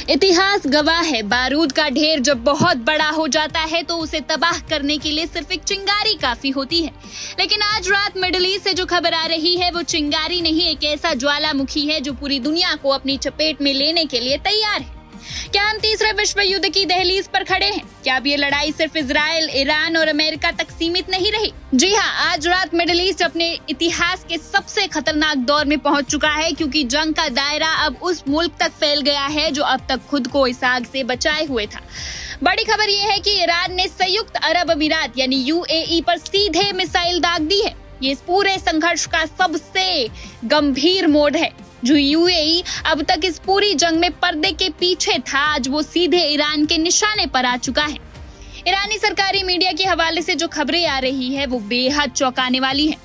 इतिहास गवाह है, बारूद का ढेर जब बहुत बड़ा हो जाता है तो उसे तबाह करने के लिए सिर्फ एक चिंगारी काफी होती है। लेकिन आज रात मिडिल ईस्ट से जो खबर आ रही है वो चिंगारी नहीं, एक ऐसा ज्वालामुखी है जो पूरी दुनिया को अपनी चपेट में लेने के लिए तैयार है। क्या हम तीसरे विश्व युद्ध की दहलीज पर खड़े हैं? क्या अब ये लड़ाई सिर्फ इजराइल, ईरान और अमेरिका तक सीमित नहीं रही? जी हाँ, आज रात मिडिल ईस्ट अपने इतिहास के सबसे खतरनाक दौर में पहुंच चुका है, क्योंकि जंग का दायरा अब उस मुल्क तक फैल गया है जो अब तक खुद को इस आग से बचाए हुए था। बड़ी खबर ये है कि ईरान ने संयुक्त अरब अमीरात यानी यूएई पर सीधे मिसाइल दाग दी है। ये इस पूरे संघर्ष का सबसे गंभीर मोड़ है। जो यूएई अब तक इस पूरी जंग में पर्दे के पीछे था, आज वो सीधे ईरान के निशाने पर आ चुका है। ईरानी सरकारी मीडिया के हवाले से जो खबरें आ रही है वो बेहद चौंकाने वाली हैं।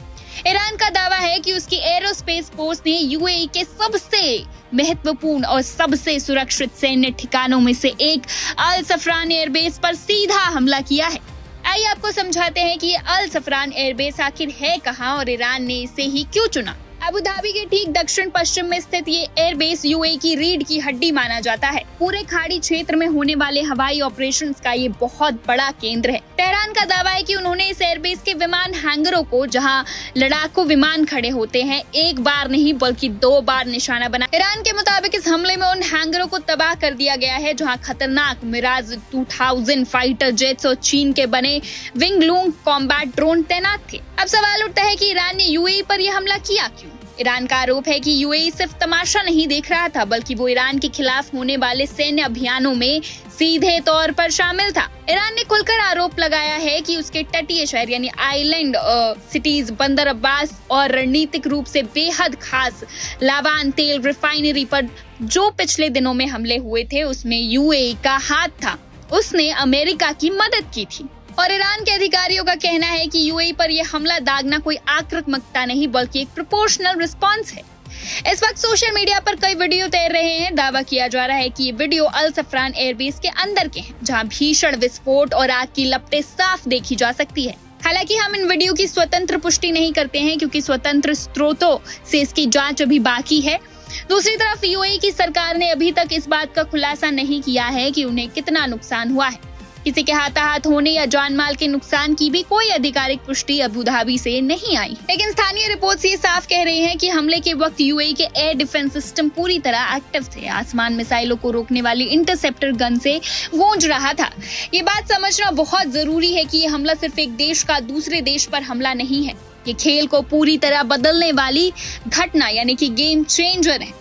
ईरान का दावा है कि उसकी एरोस्पेस फोर्स ने यूएई के सबसे महत्वपूर्ण और सबसे सुरक्षित सैन्य ठिकानों में से एक अल सफरान एयरबेस पर सीधा हमला किया है। आइए आपको समझाते हैं कि ये अल सफरान एयरबेस आखिर है कहाँ और ईरान ने इसे ही क्यों चुना। अबू धाबी के ठीक दक्षिण पश्चिम में स्थित ये एयरबेस यूएई की रीढ़ की हड्डी माना जाता है। पूरे खाड़ी क्षेत्र में होने वाले हवाई ऑपरेशंस का ये बहुत बड़ा केंद्र है। तेहरान का दावा है कि उन्होंने इस एयरबेस के विमान हैंगरों को, जहां लड़ाकू विमान खड़े होते हैं, एक बार नहीं बल्कि 2 बार निशाना बना। ईरान के मुताबिक इस हमले में उन हैंगरों को तबाह कर दिया गया है जहां खतरनाक मिराज 2000 फाइटर जेट्स और चीन के बने विंग लूंग कॉम्बैट ड्रोन तैनात थे। अब सवाल उठता है कि ईरान ने यूएई पर यह हमला किया क्यों? ईरान का आरोप है कि यूएई सिर्फ तमाशा नहीं देख रहा था, बल्कि वो ईरान के खिलाफ होने वाले सैन्य अभियानों में सीधे तौर पर शामिल था। ईरान ने खुलकर आरोप लगाया है कि उसके तटीय शहर यानी आइलैंड सिटीज बंदर अब्बास और रणनीतिक रूप से बेहद खास लावान तेल रिफाइनरी पर जो पिछले दिनों में हमले हुए थे उसमें यूएई का हाथ था। उसने अमेरिका की मदद की थी। और ईरान के अधिकारियों का कहना है कि यूएई पर यह हमला दागना कोई आक्रामकता नहीं बल्कि एक प्रोपोर्शनल रिस्पांस है। इस वक्त सोशल मीडिया पर कई वीडियो तैर रहे हैं। दावा किया जा रहा है कि ये वीडियो अल सफरान एयरबेस के अंदर के हैं, जहां भीषण विस्फोट और आग की लपटें साफ देखी जा सकती है। हालांकि हम इन वीडियो की स्वतंत्र पुष्टि नहीं करते हैं, क्योंकि स्वतंत्र स्रोतों से इसकी जांच अभी बाकी है। दूसरी तरफ यूएई की सरकार ने अभी तक इस बात का खुलासा नहीं किया है कि उन्हें कितना नुकसान हुआ है। किसी के हाथाहाथ होने या जान माल के नुकसान की भी कोई आधिकारिक पुष्टि अबू धाबी से नहीं आई। लेकिन स्थानीय रिपोर्ट्स ये साफ कह रही हैं कि हमले के वक्त यूएई के एयर डिफेंस सिस्टम पूरी तरह एक्टिव थे। आसमान मिसाइलों को रोकने वाली इंटरसेप्टर गन से गूंज रहा था। ये बात समझना बहुत जरूरी है कि ये हमला सिर्फ एक देश का दूसरे देश पर हमला नहीं है। ये खेल को पूरी तरह बदलने वाली घटना यानी कि गेम चेंजर है।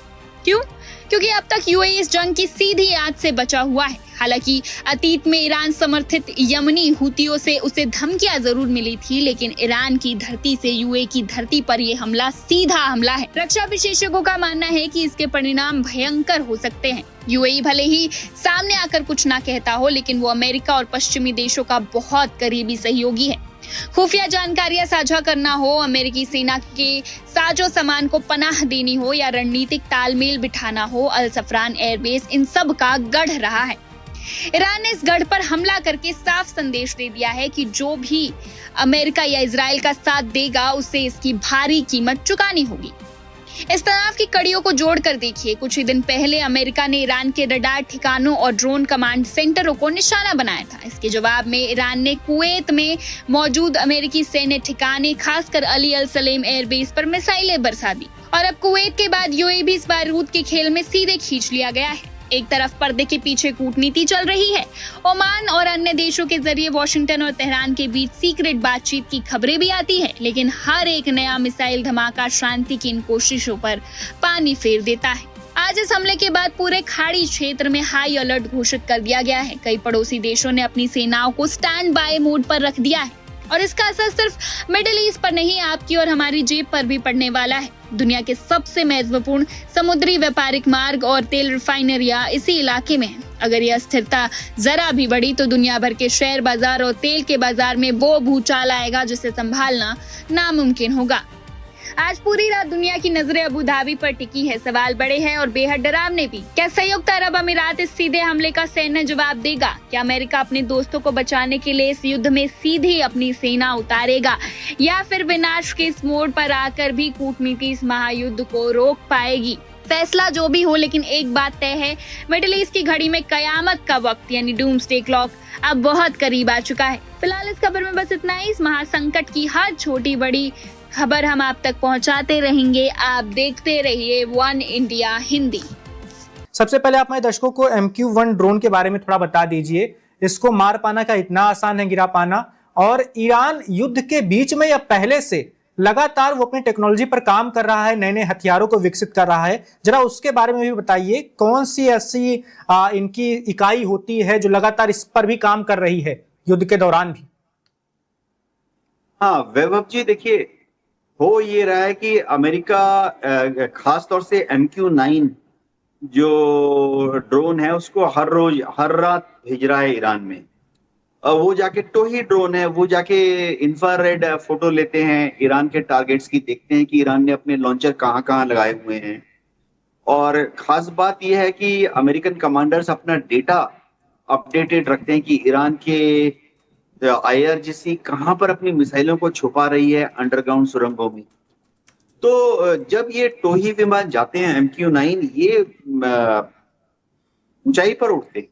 क्यों? क्योंकि अब तक यूएई इस जंग की सीधी आंच से बचा हुआ है। हालांकि अतीत में ईरान समर्थित यमनी हुतियों से उसे धमकियां जरूर मिली थी, लेकिन ईरान की धरती से यूएई की धरती पर यह हमला सीधा हमला है। रक्षा विशेषज्ञों का मानना है कि इसके परिणाम भयंकर हो सकते हैं। यूएई भले ही सामने आकर कुछ ना कहता हो, लेकिन वो अमेरिका और पश्चिमी देशों का बहुत करीबी सहयोगी है। खुफिया जानकारियां साझा करना हो, अमेरिकी सेना के साजो सामान को पनाह देनी हो या रणनीतिक तालमेल बिठाना हो, अल सफरान एयरबेस इन सब का गढ़ रहा है। ईरान ने इस गढ़ पर हमला करके साफ संदेश दे दिया है कि जो भी अमेरिका या इजराइल का साथ देगा उसे इसकी भारी कीमत चुकानी होगी। इस तनाव की कड़ियों को जोड़कर देखिए। कुछ ही दिन पहले अमेरिका ने ईरान के रडार ठिकानों और ड्रोन कमांड सेंटरों को निशाना बनाया था। इसके जवाब में ईरान ने कुवैत में मौजूद अमेरिकी सैन्य ठिकाने, खासकर अली अल सलेम एयरबेस पर मिसाइलें बरसा दी। और अब कुवैत के बाद यूएई भी इस बारूद के खेल में सीधे खींच लिया गया है। एक तरफ पर्दे के पीछे कूटनीति चल रही है। ओमान और अन्य देशों के जरिए वॉशिंगटन और तेहरान के बीच सीक्रेट बातचीत की खबरें भी आती है, लेकिन हर एक नया मिसाइल धमाका शांति की इन कोशिशों पर पानी फेर देता है। आज इस हमले के बाद पूरे खाड़ी क्षेत्र में हाई अलर्ट घोषित कर दिया गया है। कई पड़ोसी देशों ने अपनी सेनाओं को स्टैंड बाय मोड पर रख दिया है और इसका असर सिर्फ मिडिल ईस्ट पर नहीं, आपकी और हमारी जेब पर भी पड़ने वाला है। दुनिया के सबसे महत्वपूर्ण समुद्री व्यापारिक मार्ग और तेल रिफाइनरियां इसी इलाके में हैं। अगर यह अस्थिरता जरा भी बढ़ी तो दुनिया भर के शेयर बाजार और तेल के बाजार में वो भूचाल आएगा जिसे संभालना नामुमकिन होगा। आज पूरी रात दुनिया की नजरें अबू धाबी पर टिकी है। सवाल बड़े हैं और बेहद डरावने भी। क्या संयुक्त अरब अमीरात इस सीधे हमले का सैन्य जवाब देगा? क्या अमेरिका अपने दोस्तों को बचाने के लिए इस युद्ध में सीधी अपनी सेना उतारेगा, या फिर विनाश के इस मोड़ पर आकर भी कूटनीति इस महायुद्ध को रोक पाएगी? फैसला जो भी हो, लेकिन एक बात तय है, मिडिल ईस्ट की घड़ी में कयामत का वक्त यानी डूम्सडे क्लॉक अब बहुत करीब आ चुका है। फिलहाल इस खबर में बस इतना ही। इस महासंकट की हर छोटी बड़ी खबर हम आप तक पहुंचाते रहेंगे। आप देखते रहिए वन इंडिया हिंदी। सबसे पहले आप हमारे दर्शकों को MQ-1 ड्रोन के बारे में थोड़ा बता दीजिए। इसको मार पाना का इतना आसान है, गिरा पाना? और ईरान युद्ध के बीच में या पहले से लगातार वो अपनी टेक्नोलॉजी पर काम कर रहा है, नए नए हथियारों को विकसित कर रहा है, जरा उसके बारे में भी बताइए। कौन सी ऐसी इनकी इकाई होती है जो लगातार इस पर भी काम कर रही है युद्ध के दौरान भी? हाँ वैभव जी, देखिए हो ये रहा है कि अमेरिका खास तौर से MQ-9 जो ड्रोन है उसको हर रोज हर रात भेज रहा है ईरान में। वो जाके टोही ड्रोन है, वो जाके इंफ्रारेड फोटो लेते हैं ईरान के टारगेट्स की, देखते हैं कि ईरान ने अपने लॉन्चर कहाँ कहाँ लगाए हुए हैं। और खास बात यह है कि अमेरिकन कमांडर्स अपना डेटा अपडेटेड रखते हैं कि ईरान के IRGC कहाँ पर अपनी मिसाइलों को छुपा रही है अंडरग्राउंड सुरंगों में। तो जब ये टोही विमान जाते हैं MQ-9, ये ऊंचाई पर उड़ते हैं,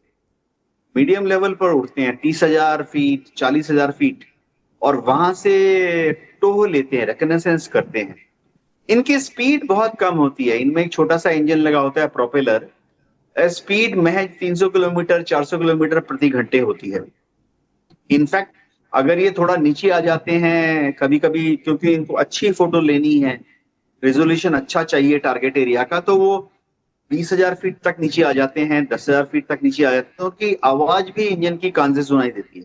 मीडियम लेवल पर उड़ते हैं, 30,000 फीट 40,000 फीट, और वहां से टोह लेते हैं, रिकनेसेंस करते हैं। इनकी स्पीड बहुत कम होती है, इनमें एक छोटा सा इंजन लगा होता है प्रोपेलर। स्पीड महज 300 किलोमीटर 400 किलोमीटर प्रति घंटे होती है। इनफैक्ट अगर ये थोड़ा नीचे आ जाते हैं कभी कभी, क्योंकि इनको अच्छी फोटो लेनी है, रेजोल्यूशन अच्छा चाहिए टारगेट एरिया का, तो वो 20,000 फीट तक नीचे आ जाते हैं, 10,000 फीट तक नीचे आ जाते हैं, तो उनकी आवाज भी इंजन की कान से सुनाई देती है।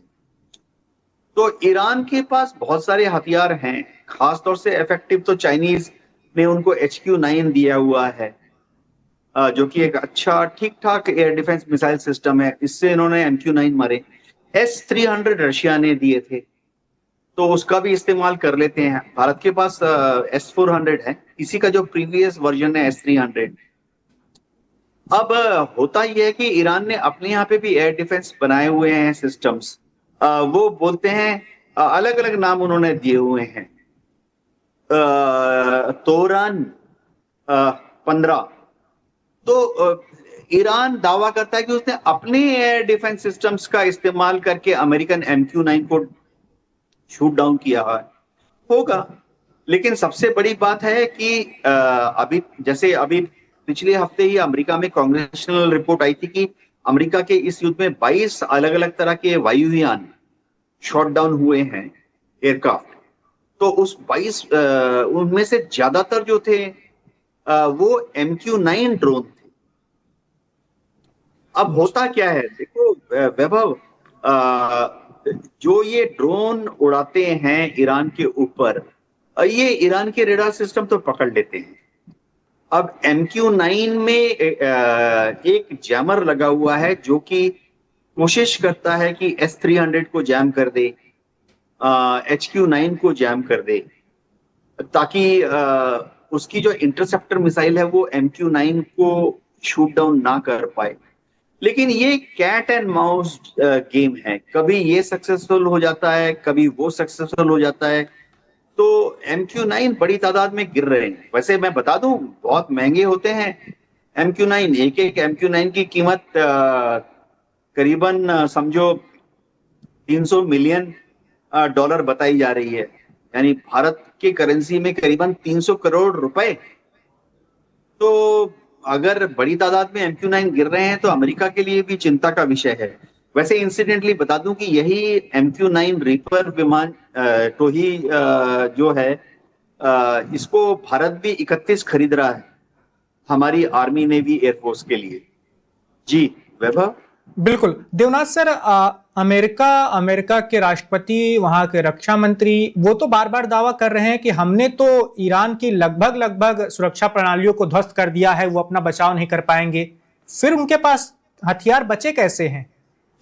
तो ईरान के पास बहुत सारे हथियार हैं, खासतौर से इफेक्टिव तो चाइनीज ने उनको HQ-9 दिया हुआ है, जो कि एक अच्छा ठीक ठाक एयर डिफेंस मिसाइल सिस्टम है। इससे इन्होंने MQ-9 मारे। S-300 रशिया ने दिए थे, तो उसका भी इस्तेमाल कर लेते हैं। भारत के पास S-400 है, इसी का जो प्रीवियस वर्जन है S-300। अब होता यह है कि ईरान ने अपने यहाँ पे भी एयर डिफेंस बनाए हुए हैं सिस्टम्स। वो बोलते हैं, अलग अलग नाम उन्होंने दिए हुए हैं, तोरान 15। तो ईरान दावा करता है कि उसने अपने एयर डिफेंस सिस्टम्स का इस्तेमाल करके अमेरिकन MQ-9 को शूट डाउन किया होगा। लेकिन सबसे बड़ी बात है कि अभी पिछले हफ्ते ही अमेरिका में कांग्रेशनल रिपोर्ट आई थी कि अमेरिका के इस युद्ध में 22 अलग अलग तरह के वायुयान शॉट डाउन हुए हैं, एयरक्राफ्ट। तो उस 22 उनमें से ज्यादातर जो थे वो MQ-9 ड्रोन थे। अब होता क्या है, देखो वैभव, जो ये ड्रोन उड़ाते हैं ईरान के ऊपर, ये ईरान के रेडार सिस्टम तो पकड़ लेते हैं। अब MQ-9 में एक जैमर लगा हुआ है जो कि कोशिश करता है कि S-300 को जैम कर दे, HQ-9 को जैम कर दे, ताकि उसकी जो इंटरसेप्टर मिसाइल है वो MQ-9 को शूट डाउन ना कर पाए। लेकिन ये कैट एंड माउस गेम है, कभी ये सक्सेसफुल हो जाता है, कभी वो सक्सेसफुल हो जाता है। तो MQ-9 बड़ी तादाद में गिर रहे हैं। वैसे मैं बता दूं, बहुत महंगे होते हैं MQ-9। एक MQ-9 की कीमत करीबन समझो 300 मिलियन डॉलर बताई जा रही है, यानी भारत के करेंसी में करीबन 300 करोड़ रुपए। तो अगर बड़ी तादाद में MQ-9 गिर रहे हैं तो अमेरिका के लिए भी चिंता का विषय है। वैसे इंसिडेंटली बता दूं कि यही MQ-9 रीपर विमान टोही जो है, इसको भारत भी 31 खरीद रहा है हमारी आर्मी नेवी एयरफोर्स के लिए। जी वैभव। बिल्कुल देवनाथ सर, अमेरिका के राष्ट्रपति, वहां के रक्षा मंत्री, वो तो बार बार दावा कर रहे हैं कि हमने तो ईरान की लगभग सुरक्षा प्रणालियों को ध्वस्त कर दिया है, वो अपना बचाव नहीं कर पाएंगे। फिर उनके पास हथियार बचे कैसे हैं?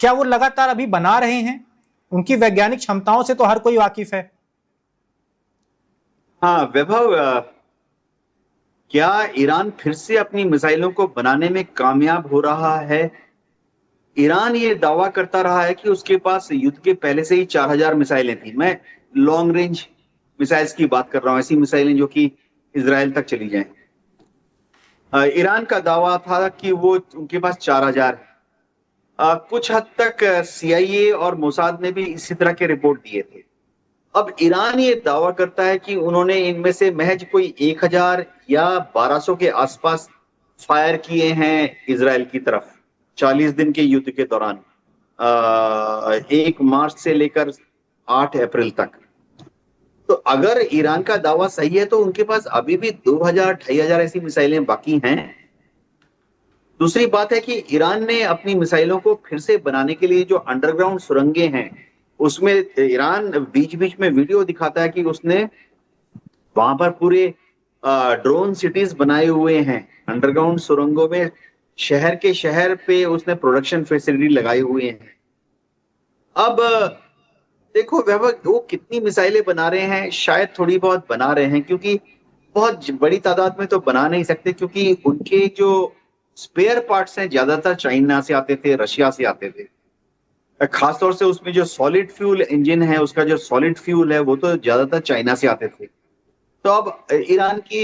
क्या वो लगातार अभी बना रहे हैं? उनकी वैज्ञानिक क्षमताओं से तो हर कोई वाकिफ है। हाँ वैभव, क्या ईरान फिर से अपनी मिसाइलों को बनाने में कामयाब हो रहा है? ईरान ये दावा करता रहा है कि उसके पास युद्ध के पहले से ही 4000 मिसाइलें थी। मैं लॉन्ग रेंज मिसाइल्स की बात कर रहा हूं, ऐसी मिसाइलें जो कि इजराइल तक चली जाएं। ईरान का दावा था कि वो उनके पास 4000 है। कुछ हद तक CIA और मोसाद ने भी इसी तरह के रिपोर्ट दिए थे। अब ईरान ये दावा करता है कि उन्होंने इनमें से महज कोई 1000 या 1200 के आसपास फायर किए हैं इजराइल की तरफ 40 दिन के युद्ध के दौरान, 1 मार्च से लेकर 8 अप्रैल तक। तो अगर ईरान का दावा सही है तो उनके पास अभी भी 2000 2500 ऐसी मिसाइलें बाकी हैं। दूसरी बात है कि ईरान ने अपनी मिसाइलों को फिर से बनाने के लिए जो अंडरग्राउंड सुरंगें हैं, उसमें ईरान बीच बीच में वीडियो दिखाता है कि उसने वहां पर पूरे ड्रोन सिटीज बनाए हुए हैं अंडरग्राउंड सुरंगों में। शहर के शहर पे उसने प्रोडक्शन फैसिलिटी लगाई हुई हैं। अब देखो वैभव, वो कितनी मिसाइलें बना रहे हैं, शायद थोड़ी बहुत बना रहे हैं, क्योंकि बहुत बड़ी तादाद में तो बना नहीं सकते, क्योंकि उनके जो स्पेयर पार्ट्स हैं ज्यादातर चाइना से आते थे, रशिया से आते थे। खासतौर से उसमें जो सॉलिड फ्यूल इंजन है, उसका जो सॉलिड फ्यूल है, वो तो ज्यादातर चाइना से आते थे। तो अब ईरान की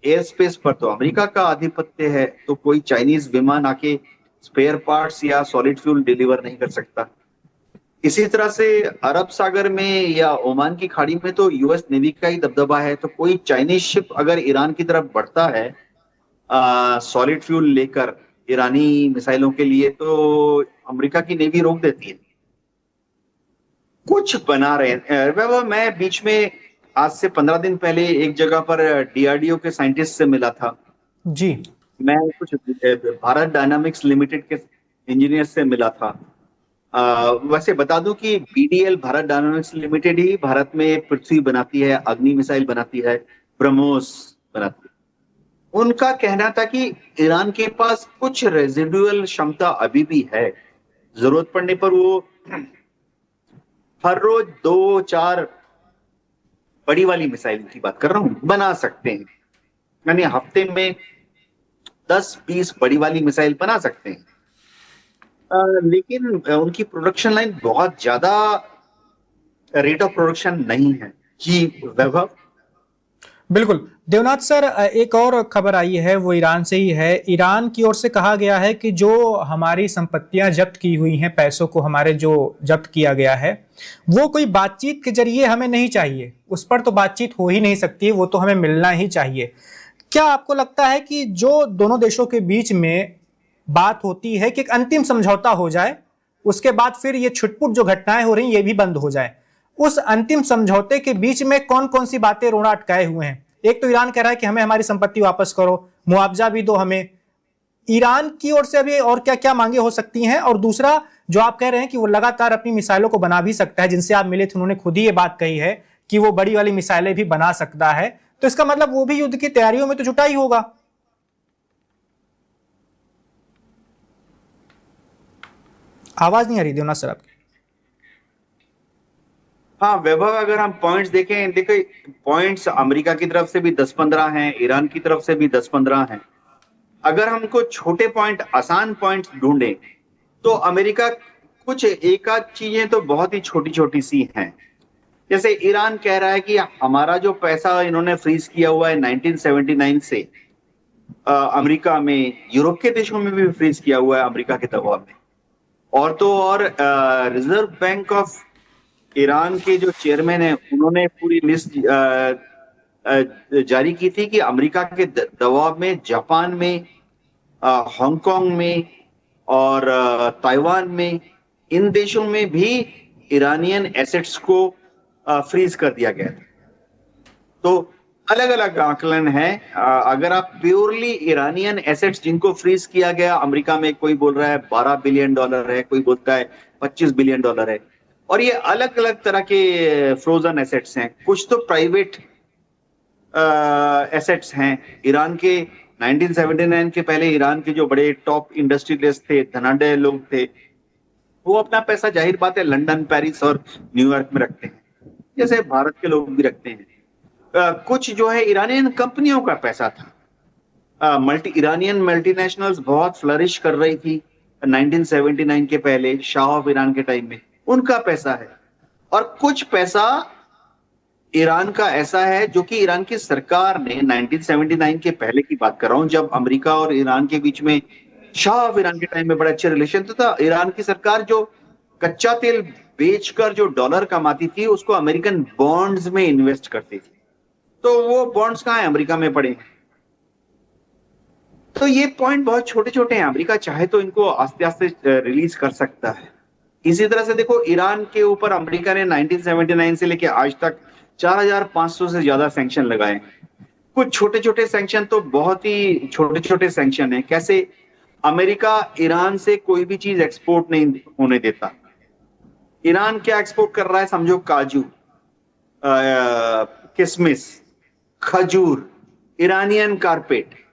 एयर स्पेस पर तो अमेरिका का आधिपत्य है, तो कोई चाइनीज विमान आके स्पेयर पार्ट्स या सॉलिड फ्यूल डिलीवर नहीं कर सकता। इसी तरह से अरब सागर में या ओमान की खाड़ी में तो US नेवी का ही दबदबा है, तो कोई चाइनीज शिप अगर ईरान की तरफ बढ़ता है सॉलिड फ्यूल लेकर ईरानी मिसाइलों के लिए, तो अमेरिका की नेवी रोक देती है। कुछ बना रहे हैं। मैं बीच में आज से 15 दिन पहले एक जगह पर DRDO के साइंटिस्ट से मिला था जी। मैं कुछ भारत डायनामिक्स लिमिटेड के इंजीनियर से मिला था। वैसे बता दूं कि BDL भारत डायनामिक्स लिमिटेड ही भारत में पृथ्वी बनाती है, अग्नि मिसाइल बनाती है, ब्रह्मोस बनाती है। उनका कहना था कि ईरान के पास कुछ रेजिडुअल क्षमता अभी भी है, जरूरत पड़ने पर वो हर रोज 2-4 बड़ी वाली मिसाइल की बात कर रहा हूं बना सकते हैं, यानी हफ्ते में 10-20 बड़ी वाली मिसाइल बना सकते हैं। लेकिन उनकी प्रोडक्शन लाइन बहुत ज्यादा रेट ऑफ प्रोडक्शन नहीं है। जी वैभव। बिल्कुल देवनाथ सर, एक और खबर आई है, वो ईरान से ही है। ईरान की ओर से कहा गया है कि जो हमारी संपत्तियां जब्त की हुई हैं, पैसों को हमारे जो जब्त किया गया है, वो कोई बातचीत के जरिए हमें नहीं चाहिए, उस पर तो बातचीत हो ही नहीं सकती, वो तो हमें मिलना ही चाहिए। क्या आपको लगता है कि जो दोनों देशों के बीच में बात होती है कि एक अंतिम समझौता हो जाए, उसके बाद फिर ये छुटपुट जो घटनाएं हो रही ये भी बंद हो जाए, उस अंतिम समझौते के बीच में कौन कौन सी बातें रोना अटकाए हुए हैं? एक तो ईरान कह रहा है कि हमें हमारी संपत्ति वापस करो, मुआवजा भी दो हमें। ईरान की ओर से अभी और क्या क्या मांगे हो सकती हैं? और दूसरा जो आप कह रहे हैं कि वो लगातार अपनी मिसाइलों को बना भी सकता है, जिनसे आप मिले थे उन्होंने खुद ही ये बात कही है कि वो बड़ी वाली मिसाइलें भी बना सकता है, तो इसका मतलब वो भी युद्ध की तैयारियों में तो जुटा ही होगा। आवाज नहीं आ रही देवनाथ सर आपकी। हाँ वैभव, अगर हम पॉइंट्स देखें, देखो पॉइंट्स अमेरिका की तरफ से भी 10-15 हैं, ईरान की तरफ से भी 10-15 हैं। अगर हमको छोटे पॉइंट, आसान पॉइंट्स ढूंढें तो अमेरिका कुछ एक आध चीजें तो बहुत ही छोटी छोटी सी हैं। जैसे ईरान कह रहा है कि हमारा जो पैसा इन्होंने फ्रीज किया हुआ है 1979 से अमेरिका में, यूरोप के देशों में भी फ्रीज किया हुआ है अमेरिका के दबाव में। और तो और रिजर्व बैंक ऑफ ईरान के जो चेयरमैन है, उन्होंने पूरी लिस्ट जारी की थी कि अमेरिका के दबाव में जापान में, हांगकांग में और ताइवान में, इन देशों में भी ईरानियन एसेट्स को फ्रीज कर दिया गया था। तो अलग अलग आकलन है। अगर आप प्योरली ईरानियन एसेट्स जिनको फ्रीज किया गया, अमेरिका में कोई बोल रहा है $12 बिलियन है, कोई बोलता है $25 बिलियन है, और ये अलग अलग तरह के फ्रोजन एसेट्स हैं। कुछ तो प्राइवेट एसेट्स हैं ईरान के। 1979 के पहले ईरान के जो बड़े टॉप इंडस्ट्रियलिस्ट थे, धनाढ्य लोग थे, वो अपना पैसा जाहिर बात है लंदन, पेरिस और न्यूयॉर्क में रखते हैं, जैसे भारत के लोग भी रखते हैं। कुछ जो है ईरानियन कंपनियों का पैसा था। ईरानियन मल्टीनेशनल्स बहुत फ्लरिश कर रही थी 1979 के पहले, शाह ऑफ ईरान के टाइम में, उनका पैसा है। और कुछ पैसा ईरान का ऐसा है जो कि ईरान की सरकार ने 1979 के पहले की बात कर रहा हूं, जब अमेरिका और ईरान के बीच में शाह ऑफ ईरान के टाइम में बड़े अच्छे रिलेशन था। ईरान की सरकार जो कच्चा तेल बेचकर जो डॉलर कमाती थी उसको अमेरिकन बॉन्ड्स में इन्वेस्ट करती थी। तो वो बॉन्ड्स कहाँ है? अमेरिका में पड़े हैं। तो ये पॉइंट बहुत छोटे छोटे हैं, अमेरिका चाहे तो इनको आस्ते आस्ते रिलीज कर सकता है। इसी तरह से देखो, ईरान के ऊपर अमेरिका ने 1979 से लेकर आज तक 4500 से ज्यादा सैंक्शन लगाए। कुछ छोटे छोटे सैंक्शन तो बहुत ही छोटे छोटे सैंक्शन है। कैसे? अमेरिका ईरान से कोई भी चीज एक्सपोर्ट नहीं होने देता। ईरान क्या एक्सपोर्ट कर रहा है? समझो काजू, किशमिश, खजूर, ईरानियन कारपेट।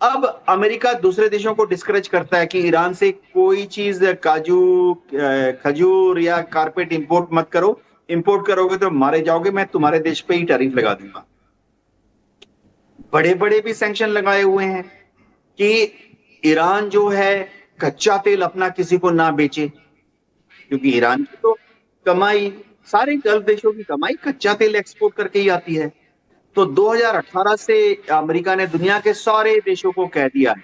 अब अमेरिका दूसरे देशों को डिस्करेज करता है कि ईरान से कोई चीज काजू, खजूर या कारपेट इंपोर्ट मत करो, इंपोर्ट करोगे तो मारे जाओगे, मैं तुम्हारे देश पे ही टैरिफ लगा दूंगा। बड़े बड़े भी सैंक्शन लगाए हुए हैं कि ईरान जो है कच्चा तेल अपना किसी को ना बेचे, क्योंकि ईरान की तो कमाई, सारे गल्फ देशों की कमाई कच्चा तेल एक्सपोर्ट करके ही आती है। तो 2018 से अमेरिका ने दुनिया के सारे देशों को कह दिया है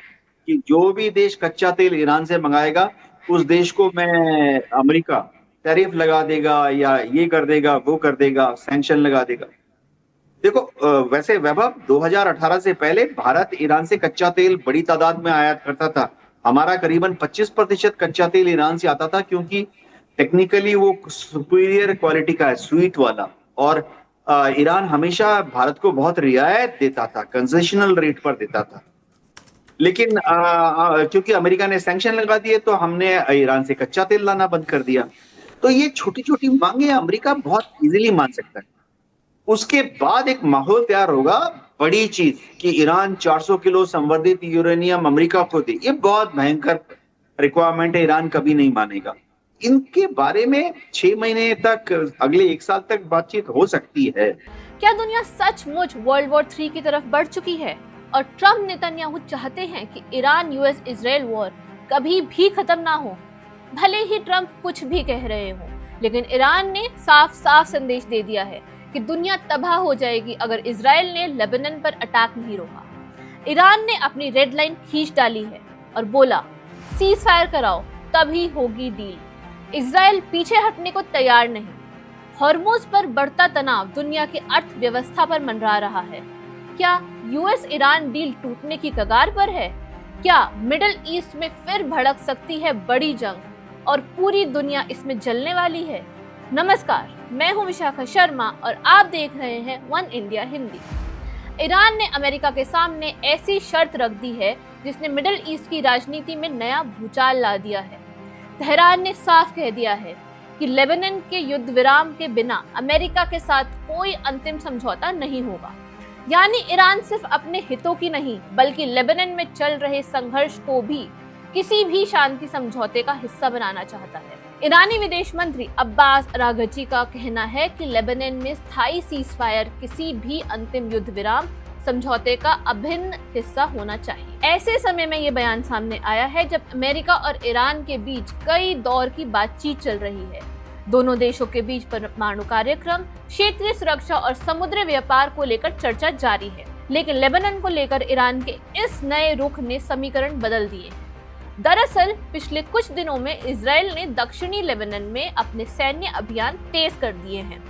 कि जो भी देश कच्चा तेल ईरान से मंगाएगा उस देश को मैं अमेरिका टैरिफ लगा देगा या ये कर देगा, वो कर देगा, सैंक्शन लगा देगा। देखो वैसे वैभव, 2018 से पहले भारत ईरान से कच्चा तेल बड़ी तादाद में आयात करता था। हमारा करीबन 25% कच्चा तेल ईरान से आता था, क्योंकि टेक्निकली वो सुपीरियर क्वालिटी का है, स्वीट वाला। और ईरान हमेशा भारत को बहुत रियायत देता था, कंसेशनल रेट पर देता था। लेकिन क्योंकि अमेरिका ने सैंक्शन लगा दिए तो हमने ईरान से कच्चा तेल लाना बंद कर दिया। तो ये छोटी छोटी मांगे अमेरिका बहुत इजीली मान सकता है। उसके बाद एक माहौल तैयार होगा, बड़ी चीज, कि ईरान 400 किलो संवर्धित यूरेनियम अमेरिका को दे। ये बहुत भयंकर रिक्वायरमेंट है, ईरान कभी नहीं मानेगा। इनके बारे में 6 महीने तक, अगले 1 साल तक बातचीत हो सकती है। क्या दुनिया सचमुच वर्ल्ड वॉर 3 की तरफ बढ़ चुकी है और ट्रम्प नेतन्याहू चाहते हैं कि ईरान यूएस इजराइल वॉर कभी भी खत्म ना हो? भले ही ट्रम्प कुछ भी कह रहे हो, लेकिन ईरान ने साफ साफ संदेश दे दिया है कि दुनिया तबाह हो जाएगी अगर इजराइल ने लेबनान पर अटैक नहीं रोका। ईरान ने अपनी रेड लाइन खींच डाली है और बोला, सीज फायर कराओ तभी होगी डील। इजराइल पीछे हटने को तैयार नहीं। हॉर्मुज पर बढ़ता तनाव दुनिया की अर्थव्यवस्था पर मंडरा रहा है। क्या यूएस ईरान डील टूटने की कगार पर है? क्या मिडिल ईस्ट में फिर भड़क सकती है बड़ी जंग और पूरी दुनिया इसमें जलने वाली है? नमस्कार, मैं हूं विशाखा शर्मा और आप देख रहे हैं वन इंडिया हिंदी। ईरान ने अमेरिका के सामने ऐसी शर्त रख दी है जिसने मिडिल ईस्ट की राजनीति में नया भूचाल ला दिया है। तेहरान ने साफ कह दिया है कि लेबनान के युद्ध विराम के बिना अमेरिका के साथ कोई अंतिम समझौता नहीं होगा। यानी ईरान सिर्फ अपने हितों की नहीं बल्कि लेबनान में चल रहे संघर्ष को भी किसी भी शांति समझौते का हिस्सा बनाना चाहता है। ईरानी विदेश मंत्री अब्बास अरागची का कहना है कि लेबनान में स्थायी सीज फायर किसी भी अंतिम युद्ध विराम समझौते का अभिन्न हिस्सा होना चाहिए। ऐसे समय में ये बयान सामने आया है जब अमेरिका और ईरान के बीच कई दौर की बातचीत चल रही है। दोनों देशों के बीच परमाणु कार्यक्रम, क्षेत्रीय सुरक्षा और समुद्री व्यापार को लेकर चर्चा जारी है। लेकिन लेबनान को लेकर ईरान के इस नए रुख ने समीकरण बदल दिए। दरअसल पिछले कुछ दिनों में इजराइल ने दक्षिणी लेबनान में अपने सैन्य अभियान तेज कर दिए हैं।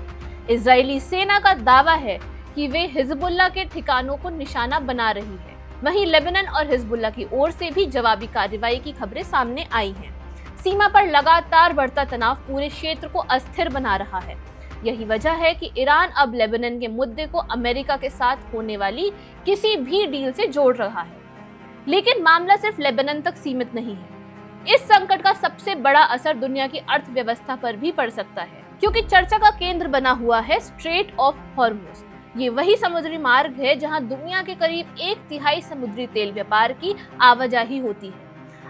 इजरायली सेना का दावा है कि वे हिजबुल्लाह के ठिकानों को निशाना बना रही है। वहीं लेबनान और हिजबुल्लाह की ओर से भी जवाबी कार्रवाई की खबरें सामने आई हैं। सीमा पर लगातार बढ़ता तनाव पूरे क्षेत्र को अस्थिर बना रहा है। यही वजह है कि ईरान अब लेबनान के मुद्दे को अमेरिका के साथ होने वाली किसी भी डील से जोड़ रहा है। लेकिन मामला सिर्फ लेबनान तक सीमित नहीं है। इस संकट का सबसे बड़ा असर दुनिया की अर्थव्यवस्था पर भी पड़ सकता है, क्योंकि चर्चा का केंद्र बना हुआ है स्ट्रेट ऑफ हॉर्मुज। ये वही समुद्री मार्ग है जहां दुनिया के करीब 1/3 समुद्री तेल व्यापार की आवाजाही होती है।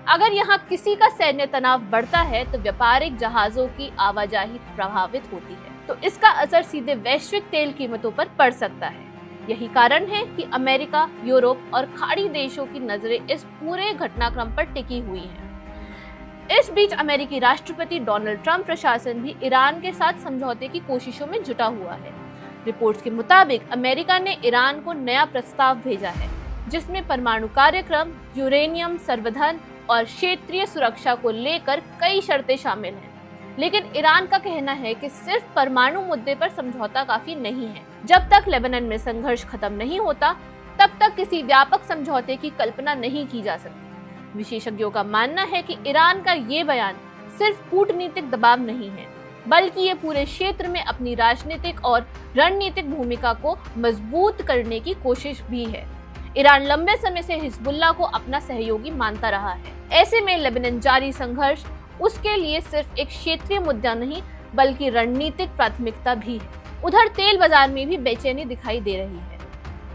अगर यहाँ किसी का सैन्य तनाव बढ़ता है तो व्यापारिक जहाजों की आवाजाही प्रभावित होती है, तो इसका असर सीधे वैश्विक तेल कीमतों पर पड़ सकता है। यही कारण है कि अमेरिका, यूरोप और खाड़ी देशों की नजरें इस पूरे घटनाक्रम पर टिकी हुई हैं। इस बीच अमेरिकी राष्ट्रपति डोनाल्ड ट्रंप प्रशासन भी ईरान के साथ समझौते की कोशिशों में जुटा हुआ है। रिपोर्ट्स के मुताबिक अमेरिका ने ईरान को नया प्रस्ताव भेजा है जिसमें परमाणु कार्यक्रम, यूरेनियम संवर्धन और क्षेत्रीय सुरक्षा को लेकर कई शर्तें शामिल हैं। लेकिन ईरान का कहना है कि सिर्फ परमाणु मुद्दे पर समझौता काफी नहीं है। जब तक लेबनान में संघर्ष खत्म नहीं होता तब तक किसी व्यापक समझौते की कल्पना नहीं की जा सकती। विशेषज्ञों का मानना है कि ईरान का ये बयान सिर्फ कूटनीतिक दबाव नहीं है, बल्कि ये पूरे क्षेत्र में अपनी राजनीतिक और रणनीतिक भूमिका को मजबूत करने की कोशिश भी है। ईरान लंबे समय से हिजबुल्लाह को अपना सहयोगी मानता रहा है। ऐसे में लेबनान जारी संघर्ष उसके लिए सिर्फ एक क्षेत्रीय मुद्दा नहीं बल्कि रणनीतिक प्राथमिकता भी है। उधर तेल बाजार में भी बेचैनी दिखाई दे रही है।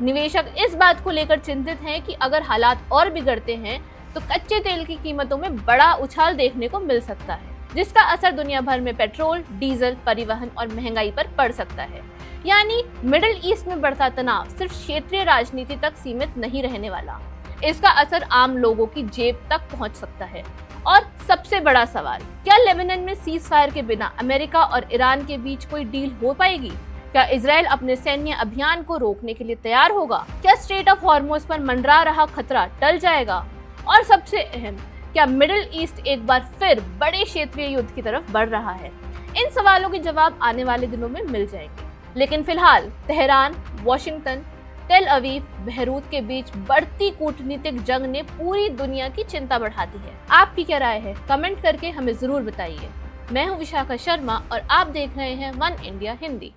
निवेशक इस बात को लेकर चिंतित हैं कि अगर हालात और बिगड़ते हैं तो कच्चे तेल की कीमतों में बड़ा उछाल देखने को मिल सकता है, जिसका असर दुनिया भर में पेट्रोल, डीजल, परिवहन और महंगाई पर पड़ सकता है। यानी मिडिल ईस्ट में बढ़ता तनाव सिर्फ क्षेत्रीय राजनीति तक सीमित नहीं रहने वाला, इसका असर आम लोगों की जेब तक पहुंच सकता है। और सबसे बड़ा सवाल, क्या लेबनान में सीज फायर के बिना अमेरिका और ईरान के बीच कोई डील हो पाएगी? क्या इजराइल अपने सैन्य अभियान को रोकने के लिए तैयार होगा? क्या स्ट्रेट ऑफ हॉर्मुज पर मंडरा रहा खतरा टल जाएगा? और सबसे अहम, क्या मिडिल ईस्ट एक बार फिर बड़े क्षेत्रीय युद्ध की तरफ बढ़ रहा है? इन सवालों के जवाब आने वाले दिनों में मिल जाएंगे। लेकिन फिलहाल तेहरान, वॉशिंगटन, तेल अवीव, बेरूत के बीच बढ़ती कूटनीतिक जंग ने पूरी दुनिया की चिंता बढ़ा दी है। आपकी क्या राय है? कमेंट करके हमें जरूर बताइए। मैं हूं विशाखा शर्मा और आप देख रहे हैं वन इंडिया हिंदी।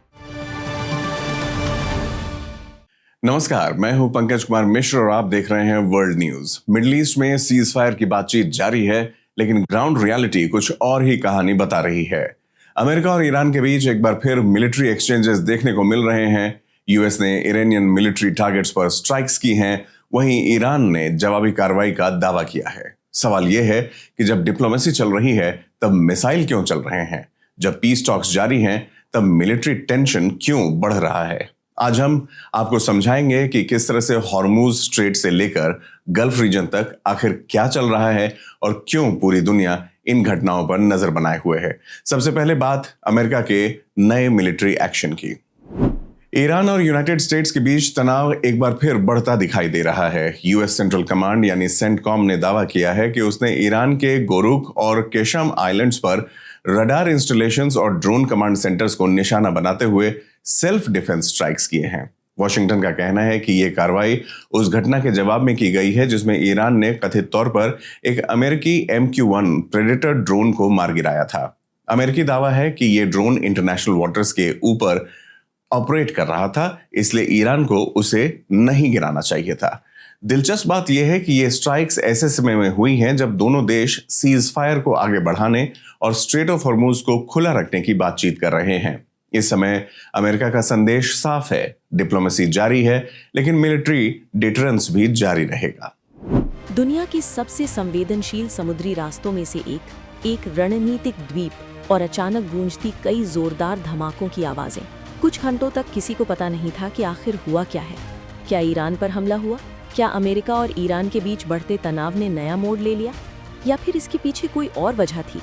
नमस्कार, मैं हूं पंकज कुमार मिश्र और आप देख रहे हैं वर्ल्ड न्यूज। मिडिल ईस्ट में सीज फायर की बातचीत जारी है, लेकिन ग्राउंड रियलिटी कुछ और ही कहानी बता रही है। अमेरिका और ईरान के बीच एक बार फिर मिलिट्री एक्सचेंजेस देखने को मिल रहे हैं। यूएस ने इरानियन मिलिट्री टारगेट्स पर स्ट्राइक्स की हैं, वहीं ईरान ने जवाबी कार्रवाई का दावा किया है। सवाल यह है कि जब डिप्लोमेसी चल रही है तब मिसाइल क्यों चल रहे हैं? जब पीस टॉक्स जारी हैं तब मिलिट्री टेंशन क्यों बढ़ रहा है? आज हम आपको समझाएंगे कि किस तरह से हॉर्मुज स्ट्रेट से लेकर गल्फ रीजन तक आखिर क्या चल रहा है और क्यों पूरी दुनिया इन घटनाओं पर नजर बनाए हुए है। सबसे पहले बात अमेरिका के नए मिलिट्री एक्शन की। ईरान और यूनाइटेड स्टेट्स के बीच तनाव एक बार फिर बढ़ता दिखाई दे रहा है। यूएस सेंट्रल कमांड यानी सेंटकॉम ने दावा किया है कि उसने ईरान के गोरुक और केशम आइलैंड्स पर रडार इंस्टॉलेशंस और ड्रोन कमांड सेंटर्स को निशाना बनाते हुए सेल्फ डिफेंस स्ट्राइक्स किए हैं। वॉशिंगटन का कहना है कि यह कार्रवाई उस घटना के जवाब में की गई है जिसमें ईरान ने कथित तौर पर एक अमेरिकी MQ-1 प्रेडेटर ड्रोन को मार गिराया था। अमेरिकी दावा है कि यह ड्रोन इंटरनेशनल वाटर्स के ऊपर ऑपरेट कर रहा था, इसलिए ईरान को उसे नहीं गिराना चाहिए था। दिलचस्प बात यह है कि ये स्ट्राइक्स ऐसे समय में हुई हैं जब दोनों देश सीज फायर को आगे बढ़ाने और स्ट्रेट ऑफ हॉर्मुज को खुला रखने की बातचीत कर रहे हैं। इस समय अमेरिका का संदेश साफ है, डिप्लोमेसी जारी है, लेकिन मिलिट्री डिटरेंस भी जारी रहेगा। दुनिया के सबसे संवेदनशील समुद्री रास्तों में से एक रणनीतिक द्वीप और अचानक गूंजती कई जोरदार धमाकों की आवाजें। कुछ घंटों तक किसी को पता नहीं था कि आखिर हुआ क्या है। क्या ईरान पर हमला हुआ? क्या अमेरिका और ईरान के बीच बढ़ते तनाव ने नया मोड़ ले लिया, या फिर इसके पीछे कोई और वजह थी?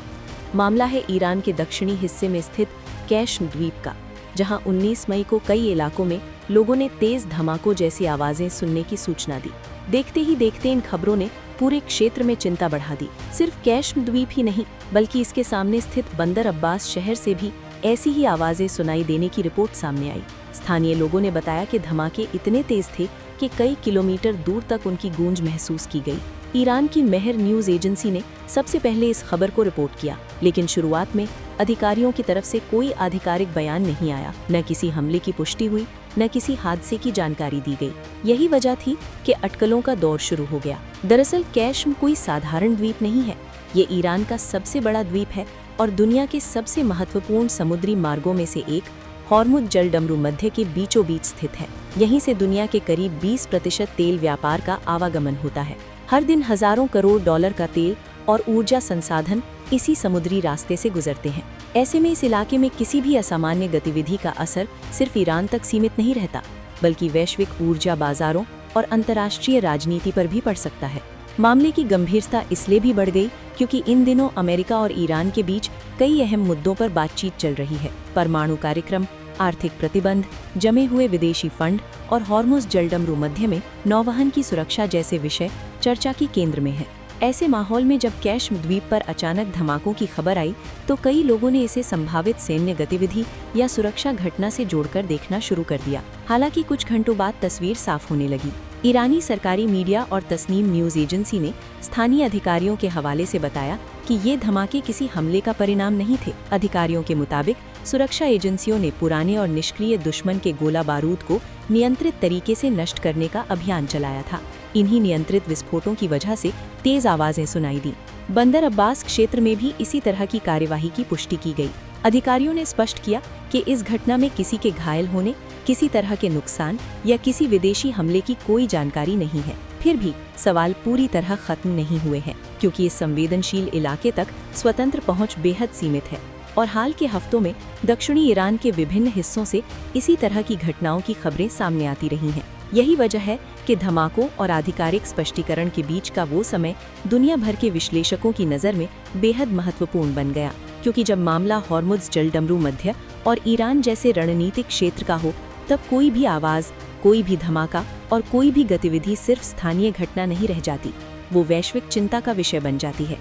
मामला है ईरान के दक्षिणी हिस्से में स्थित कैशम द्वीप का, जहां 19 मई को कई इलाकों में लोगों ने तेज धमाकों जैसी आवाजें सुनने की सूचना दी। देखते ही देखते इन खबरों ने पूरे क्षेत्र में चिंता बढ़ा दी। सिर्फ कैशम द्वीप ही नहीं, बल्कि इसके सामने स्थित बंदर अब्बास शहर से भी ऐसी ही आवाजें सुनाई देने की रिपोर्ट सामने आई। स्थानीय लोगों ने बताया कि धमाके इतने तेज थे कि कई किलोमीटर दूर तक उनकी गूंज महसूस की गई। ईरान की मेहर न्यूज एजेंसी ने सबसे पहले इस खबर को रिपोर्ट किया, लेकिन शुरुआत में अधिकारियों की तरफ से कोई आधिकारिक बयान नहीं आया। न किसी हमले की पुष्टि हुई, न किसी हादसे की जानकारी दी गई। यही वजह थी कि अटकलों का दौर शुरू हो गया। दरअसल कैशम कोई साधारण द्वीप नहीं है। ये ईरान का सबसे बड़ा द्वीप है और दुनिया के सबसे महत्वपूर्ण समुद्री मार्गों में से एक हॉर्मुज जलडमरू मध्य के बीचों बीच स्थित है। यहीं से दुनिया के करीब 20% तेल व्यापार का आवागमन होता है। हर दिन हजारों करोड़ डॉलर का तेल और ऊर्जा संसाधन इसी समुद्री रास्ते से गुजरते हैं। ऐसे में इस इलाके में किसी भी असामान्य गतिविधि का असर सिर्फ ईरान तक सीमित नहीं रहता, बल्कि वैश्विक ऊर्जा बाजारों और अंतर्राष्ट्रीय राजनीति पर भी पड़ सकता है। मामले की गंभीरता इसलिए भी बढ़ गई क्योंकि इन दिनों अमेरिका और ईरान के बीच कई अहम मुद्दों पर बातचीत चल रही है। परमाणु कार्यक्रम, आर्थिक प्रतिबंध, जमे हुए विदेशी फंड और हॉर्मुज़ जलडमरू मध्य में नौवहन की सुरक्षा जैसे विषय चर्चा की केंद्र में है। ऐसे माहौल में जब कैश द्वीप पर अचानक धमाकों की खबर आई तो कई लोगों ने इसे संभावित सैन्य गतिविधि या सुरक्षा घटना से जोड़कर देखना शुरू कर दिया। हालांकि कुछ घंटों बाद तस्वीर साफ होने लगी। ईरानी सरकारी मीडिया और तस्नीम न्यूज एजेंसी ने स्थानीय अधिकारियों के हवाले से बताया कि ये धमाके किसी हमले का परिणाम नहीं थे। अधिकारियों के मुताबिक सुरक्षा एजेंसियों ने पुराने और निष्क्रिय दुश्मन के गोला बारूद को नियंत्रित तरीके से नष्ट करने का अभियान चलाया था। इन्हीं नियंत्रित विस्फोटों की वजह से तेज आवाजें सुनाई दी। बंदर अब्बास क्षेत्र में भी इसी तरह की कार्यवाही की पुष्टि की गई। अधिकारियों ने स्पष्ट किया कि इस घटना में किसी के घायल होने, किसी तरह के नुकसान या किसी विदेशी हमले की कोई जानकारी नहीं है। फिर भी सवाल पूरी तरह खत्म नहीं हुए हैं, क्योंकि इस संवेदनशील इलाके तक स्वतंत्र पहुंच बेहद सीमित है और हाल के हफ्तों में दक्षिणी ईरान के विभिन्न हिस्सों से इसी तरह की घटनाओं की खबरें सामने आती रही हैं। यही वजह है कि धमाकों और आधिकारिक स्पष्टीकरण के बीच का वो समय दुनिया भर के विश्लेषकों की नज़र में बेहद महत्वपूर्ण बन गया, क्योंकि जब मामला हॉर्मुज़ जलडमरू मध्य और ईरान जैसे रणनीतिक क्षेत्र का हो, तब कोई भी आवाज़, कोई भी धमाका और कोई भी गतिविधि सिर्फ स्थानीय घटना नहीं रह जाती, वो वैश्विक चिंता का विषय बन जाती है।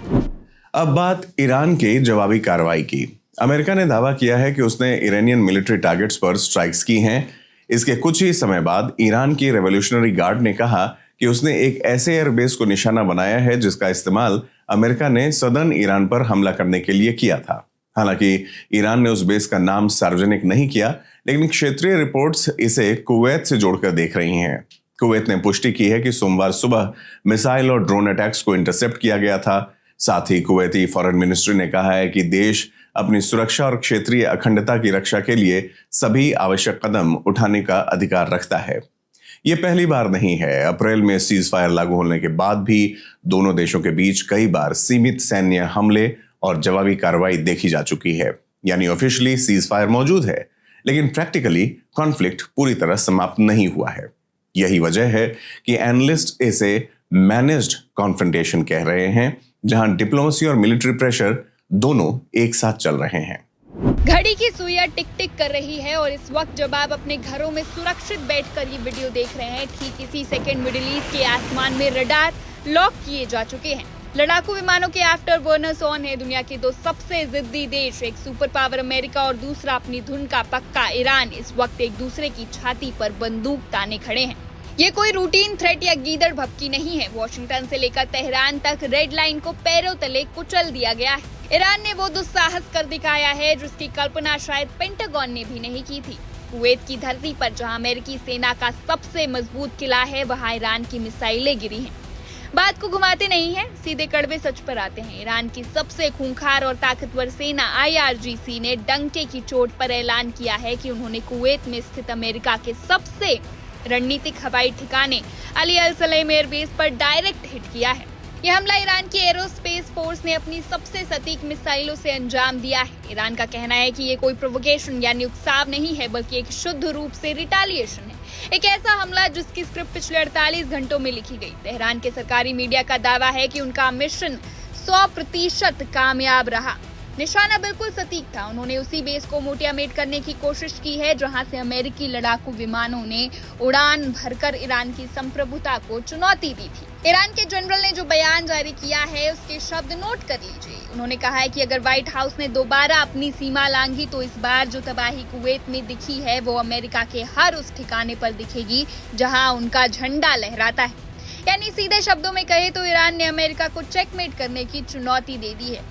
अब बात ईरान के जवाबी कार्रवाई की। अमेरिका ने दावा किया है कि उसने ईरानियन मिलिट्री टारगेट्स पर स्ट्राइक्स की हैं। इसके कुछ ही समय बाद ईरान की रेवोल्यूशनरी गार्ड ने कहा कि उसने एक ऐसे एयरबेस को निशाना बनाया है जिसका इस्तेमाल अमेरिका ने सदर्न ईरान पर हमला करने के लिए किया था। हालांकि ईरान ने उस बेस का नाम सार्वजनिक नहीं किया, लेकिन क्षेत्रीय रिपोर्ट्स इसे कुवैत से जोड़कर देख रही हैं। कुवैत ने पुष्टि की है कि सोमवार सुबह मिसाइल और ड्रोन अटैक्स को इंटरसेप्ट किया गया था। साथ ही कुवैती फॉरेन मिनिस्ट्री ने कहा है कि देश अपनी सुरक्षा और क्षेत्रीय अखंडता की रक्षा के लिए सभी आवश्यक कदम उठाने का अधिकार रखता है। ये पहली बार नहीं है। अप्रैल में सीज फायर लागू होने के बाद भी दोनों देशों के बीच कई बार सीमित सैन्य हमले और जवाबी कार्रवाई देखी जा चुकी है। यानी ऑफिशियली सीज फायर मौजूद है, लेकिन प्रैक्टिकली कॉन्फ्लिक्ट पूरी तरह समाप्त नहीं हुआ है। यही वजह है कि एनालिस्ट इसे मैनेज्ड कॉन्फ्रंटेशन कह रहे हैं, जहां डिप्लोमेसी और मिलिट्री प्रेशर दोनों एक साथ चल रहे हैं। घड़ी की सुइयां टिक टिक कर रही है और इस वक्त जब आप अपने घरों में सुरक्षित बैठकर ये वीडियो देख रहे हैं, ठीक इसी सेकंड मिडिल ईस्ट के आसमान में रडार लॉक किए जा चुके हैं। लड़ाकू विमानों के आफ्टर बर्नर्स ऑन है। दुनिया के दो सबसे जिद्दी देश, एक सुपर पावर अमेरिका और दूसरा अपनी धुन का पक्का ईरान, इस वक्त एक दूसरे की छाती पर बंदूक ताने खड़े हैं। ये कोई रूटीन थ्रेट या गीदड़ भभकी नहीं है। वॉशिंगटन से लेकर तेहरान तक रेड लाइन को पैरों तले कुचल दिया गया है। ईरान ने वो दुस्साहस कर दिखाया है जिसकी कल्पना शायद पेंटागन ने भी नहीं की थी। कुवैत की धरती पर जहां अमेरिकी सेना का सबसे मजबूत किला है, वहां ईरान की मिसाइलें गिरी हैं। बात को घुमाते नहीं हैं, सीधे कड़वे सच पर आते हैं। ईरान की सबसे खूंखार और ताकतवर सेना IRGC ने डंके की चोट पर ऐलान किया है कि उन्होंने कुवैत में स्थित अमेरिका के सबसे रणनीतिक हवाई ठिकाने अली अल सलेम एयरबेस पर डायरेक्ट हिट किया है। यह हमला ईरान की एरोस्पेस फोर्स ने अपनी सबसे सटीक मिसाइलों से अंजाम दिया है। ईरान का कहना है कि ये कोई प्रोवोकेशन यानी उकसाव नहीं है, बल्कि एक शुद्ध रूप से रिटालिएशन है। एक ऐसा हमला जिसकी स्क्रिप्ट पिछले 48 घंटों में लिखी गई। तेहरान के सरकारी मीडिया का दावा है कि उनका मिशन 100% कामयाब रहा। निशाना बिल्कुल सटीक था। उन्होंने उसी बेस को मोटियामेट करने की कोशिश की है जहां से अमेरिकी लड़ाकू विमानों ने उड़ान भरकर ईरान की संप्रभुता को चुनौती दी थी। ईरान के जनरल ने जो बयान जारी किया है उसके शब्द नोट कर लीजिए। उन्होंने कहा है कि अगर व्हाइट हाउस ने दोबारा अपनी सीमा लांघी तो इस बार जो तबाही कुवैत में दिखी है वो अमेरिका के हर उस ठिकाने पर दिखेगी जहां उनका झंडा लहराता है। यानी सीधे शब्दों में कहे तो ईरान ने अमेरिका को चेकमेट करने की चुनौती दे दी है।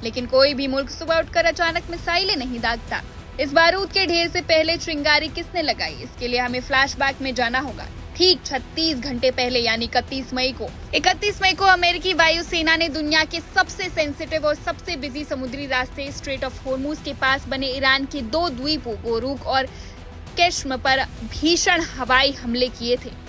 लेकिन कोई भी मुल्क सुबह उठकर अचानक मिसाइलें नहीं दागता। इस बारूद के ढेर से पहले चिंगारी किसने लगाई, इसके लिए हमें फ्लैशबैक में जाना होगा। ठीक 36 घंटे पहले यानी 31 मई को अमेरिकी वायुसेना ने दुनिया के सबसे सेंसिटिव और सबसे बिजी समुद्री रास्ते स्ट्रेट ऑफ हॉर्मुज के पास बने ईरान के 2 द्वीपों गोरुक और केश्म पर भीषण हवाई हमले किए थे।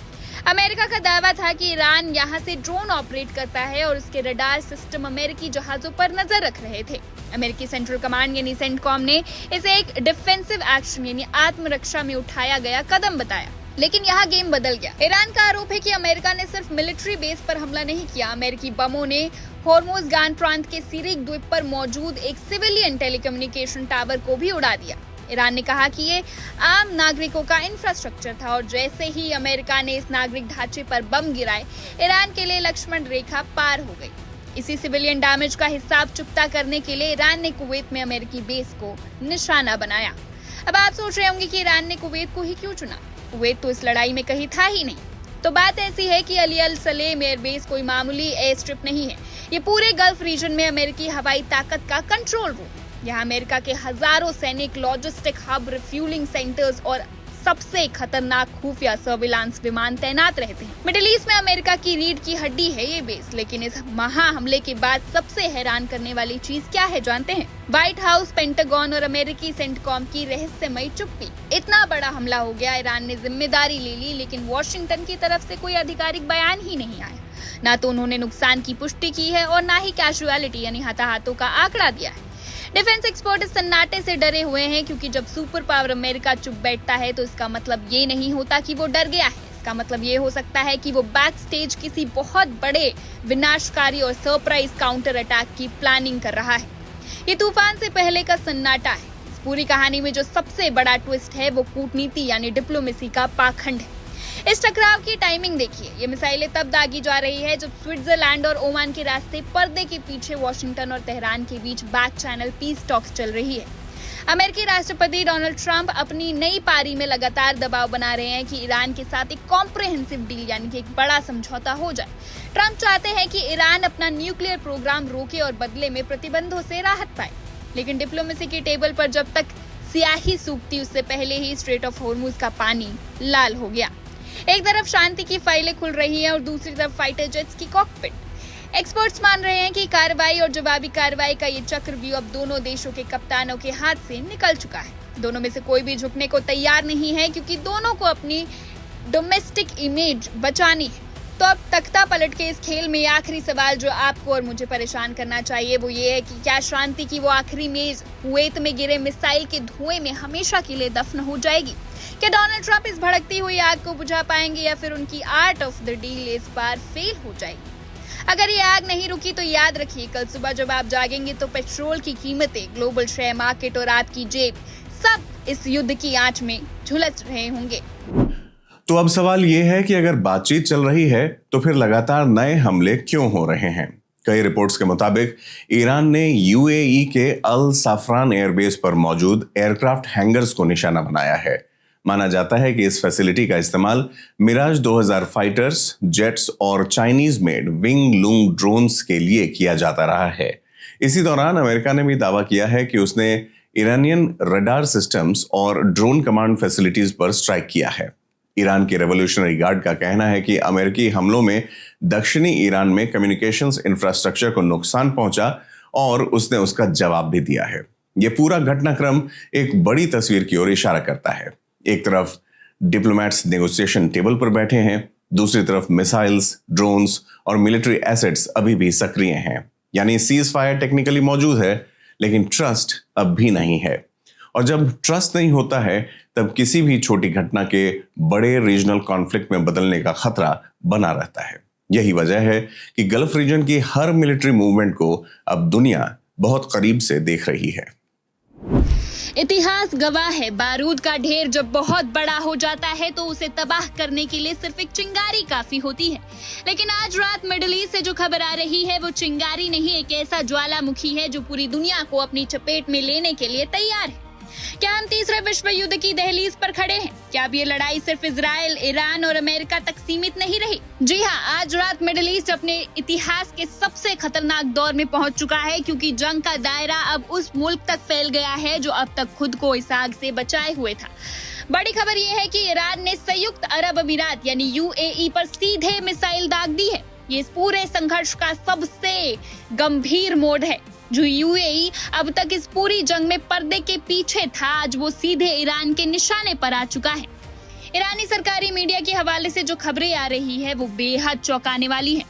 अमेरिका का दावा था कि ईरान यहां से ड्रोन ऑपरेट करता है और उसके रडार सिस्टम अमेरिकी जहाजों पर नजर रख रहे थे। अमेरिकी सेंट्रल कमांड यानी सेंटकॉम ने इसे एक डिफेंसिव एक्शन यानी आत्मरक्षा में उठाया गया कदम बताया। लेकिन यहाँ गेम बदल गया। ईरान का आरोप है कि अमेरिका ने सिर्फ मिलिट्री बेस पर हमला नहीं किया, अमेरिकी बमों ने हॉर्मुज़गान प्रांत के सिरिक द्वीप पर मौजूद एक सिविलियन टेलीकम्युनिकेशन टावर को भी उड़ा दिया। ईरान ने कहा कि ये आम नागरिकों का इंफ्रास्ट्रक्चर था और जैसे ही अमेरिका ने इस नागरिक ढांचे पर बम गिराए, ईरान के लिए लक्ष्मण रेखा पार हो गई। इसी सिविलियन डैमेज का हिसाब चुकता करने के लिए ईरान ने कुवैत में अमेरिकी बेस को निशाना बनाया। अब आप सोच रहे होंगे कि ईरान ने कुवैत को ही क्यों चुना? कुवैत तो इस लड़ाई में कहीं था ही नहीं। तो बात ऐसी है कि अली अल सलेम एयरबेस कोई मामूली एयर स्ट्रिप नहीं है। ये पूरे गल्फ रीजन में अमेरिकी हवाई ताकत का कंट्रोल रूम। यहाँ अमेरिका के हजारों सैनिक, लॉजिस्टिक हब, रिफ्यूलिंग सेंटर्स और सबसे खतरनाक खुफिया सर्विलांस विमान तैनात रहते हैं। मिडिल ईस्ट में अमेरिका की रीढ़ की हड्डी है ये बेस। लेकिन इस महा हमले के बाद सबसे हैरान करने वाली चीज क्या है जानते हैं? व्हाइट हाउस, पेंटागन और अमेरिकी सेंटकॉम की रहस्यमयी चुप्पी। इतना बड़ा हमला हो गया, ईरान ने जिम्मेदारी ले ली, लेकिन वॉशिंगटन की तरफ से कोई आधिकारिक बयान ही नहीं आया। ना तो उन्होंने नुकसान की पुष्टि की है और ना ही कैजुअलिटी यानी हताहतों का आंकड़ा दिया है। डिफेंस एक्सपर्ट इस सन्नाटे से डरे हुए हैं, क्योंकि जब सुपर पावर अमेरिका चुप बैठता है तो इसका मतलब ये नहीं होता कि वो डर गया है। इसका मतलब ये हो सकता है कि वो बैक स्टेज किसी बहुत बड़े विनाशकारी और सरप्राइज काउंटर अटैक की प्लानिंग कर रहा है। ये तूफान से पहले का सन्नाटा है। इस पूरी कहानी में जो सबसे बड़ा ट्विस्ट है वो कूटनीति यानी डिप्लोमेसी का पाखंड है। इस टकराव की टाइमिंग देखिए। ये मिसाइलें तब दागी जा रही है जब स्विट्जरलैंड और ओमान के रास्ते पर्दे के पीछे वॉशिंगटन और तेहरान के बीच बैक चैनल पीस टॉक्स चल रही है। अमेरिकी राष्ट्रपति डोनाल्ड ट्रंप अपनी नई पारी में लगातार दबाव बना रहे हैं कि ईरान के साथ एक कॉम्प्रिहेंसिव डील यानी कि एक बड़ा समझौता हो जाए। ट्रंप चाहते हैं कि ईरान अपना न्यूक्लियर प्रोग्राम रोके और बदले में प्रतिबंधों से राहत पाए। लेकिन डिप्लोमेसी की टेबल पर जब तक स्याही सूखती उससे पहले ही स्ट्रेट ऑफ हॉर्मुज का पानी लाल हो गया। एक तरफ शांति की फाइलें खुल रही हैं और दूसरी तरफ फाइटर जेट्स की कॉकपिट। एक्सपर्ट्स मान रहे हैं कि कार्रवाई और जवाबी कार्रवाई का ये चक्रव्यूह अब दोनों देशों के कप्तानों के हाथ से निकल चुका है। दोनों में से कोई भी झुकने को तैयार नहीं है, क्योंकि दोनों को अपनी डोमेस्टिक इमेज बचानी है। तो अब तख्ता पलट के इस खेल में आखिरी सवाल जो आपको और मुझे परेशान करना चाहिए वो ये है कि क्या शांति की वो आखिरी मेज कुवैत में गिरे मिसाइल के धुएं में हमेशा के लिए दफन हो जाएगी? क्या डोनाल्ड ट्रंप इस भड़कती हुई आग को बुझा पाएंगे या फिर उनकी आर्ट ऑफ द डील इस बार फेल हो जाएगी? अगर ये आग नहीं रुकी तो याद रखिए, कल सुबह जब आप जागेंगे तो पेट्रोल की कीमतें, ग्लोबल शेयर मार्केट और आपकी जेब सब इस युद्ध की आंच में झुलस रहे होंगे। तो अब सवाल ये है कि अगर बातचीत चल रही है तो फिर लगातार नए हमले क्यों हो रहे हैं? कई रिपोर्ट्स के मुताबिक ईरान ने यूएई के अल सफरान एयरबेस पर मौजूद एयरक्राफ्ट हैंगर्स को निशाना बनाया है। माना जाता है कि इस फैसिलिटी का इस्तेमाल मिराज 2000 फाइटर्स, जेट्स और Chinese made wing Loong drones के लिए किया जाता रहा है। इसी दौरान अमेरिका ने भी दावा किया है कि उसने ईरानियन रडार सिस्टम्स और ड्रोन कमांड फैसिलिटीज पर स्ट्राइक किया है। ईरान के रेवोल्यूशनरी गार्ड का कहना है कि अमेरिकी हमलों में दक्षिणी ईरान में कम्युनिकेशंस इंफ्रास्ट्रक्चर को नुकसान पहुंचा और उसने उसका जवाब भी दिया है। यह पूरा घटनाक्रम एक बड़ी तस्वीर की ओर इशारा करता है। एक तरफ डिप्लोमेट्स नेगोशिएशन टेबल पर बैठे हैं, दूसरी तरफ मिसाइल्स, ड्रोन्स और मिलिट्री एसेट्स अभी भी सक्रिय हैं। यानी सीज फायर टेक्निकली मौजूद है, लेकिन ट्रस्ट अब भी नहीं है। और जब ट्रस्ट नहीं होता है तब किसी भी छोटी घटना के बड़े रीजनल कॉन्फ्लिक्ट में बदलने का खतरा बना रहता है। यही वजह है कि गल्फ रीजन की हर मिलिट्री मूवमेंट को अब दुनिया बहुत करीब से देख रही है। इतिहास गवाह है, बारूद का ढेर जब बहुत बड़ा हो जाता है तो उसे तबाह करने के लिए सिर्फ एक चिंगारी काफी होती है। लेकिन आज रात मिडिल ईस्ट से जो खबर आ रही है वो चिंगारी नहीं, एक ऐसा ज्वालामुखी है जो पूरी दुनिया को अपनी चपेट में लेने के लिए तैयार है। क्या हम तीसरे विश्व युद्ध की दहलीज पर खड़े हैं? क्या अब ये लड़ाई सिर्फ इजराइल, ईरान और अमेरिका तक सीमित नहीं रही? जी हाँ, आज रात मिडिल ईस्ट अपने इतिहास के सबसे खतरनाक दौर में पहुंच चुका है, क्योंकि जंग का दायरा अब उस मुल्क तक फैल गया है जो अब तक खुद को इस आग से बचाए हुए था। बड़ी खबर ये है कि ईरान ने संयुक्त अरब अमीरात यानी यूएई पर सीधे मिसाइल दाग दी है। ये इस पूरे संघर्ष का सबसे गंभीर मोड़ है। जो यूएई अब तक इस पूरी जंग में पर्दे के पीछे था, आज वो सीधे ईरान के निशाने पर आ चुका है। ईरानी सरकारी मीडिया के हवाले से जो खबरें आ रही है वो बेहद चौंकाने वाली है।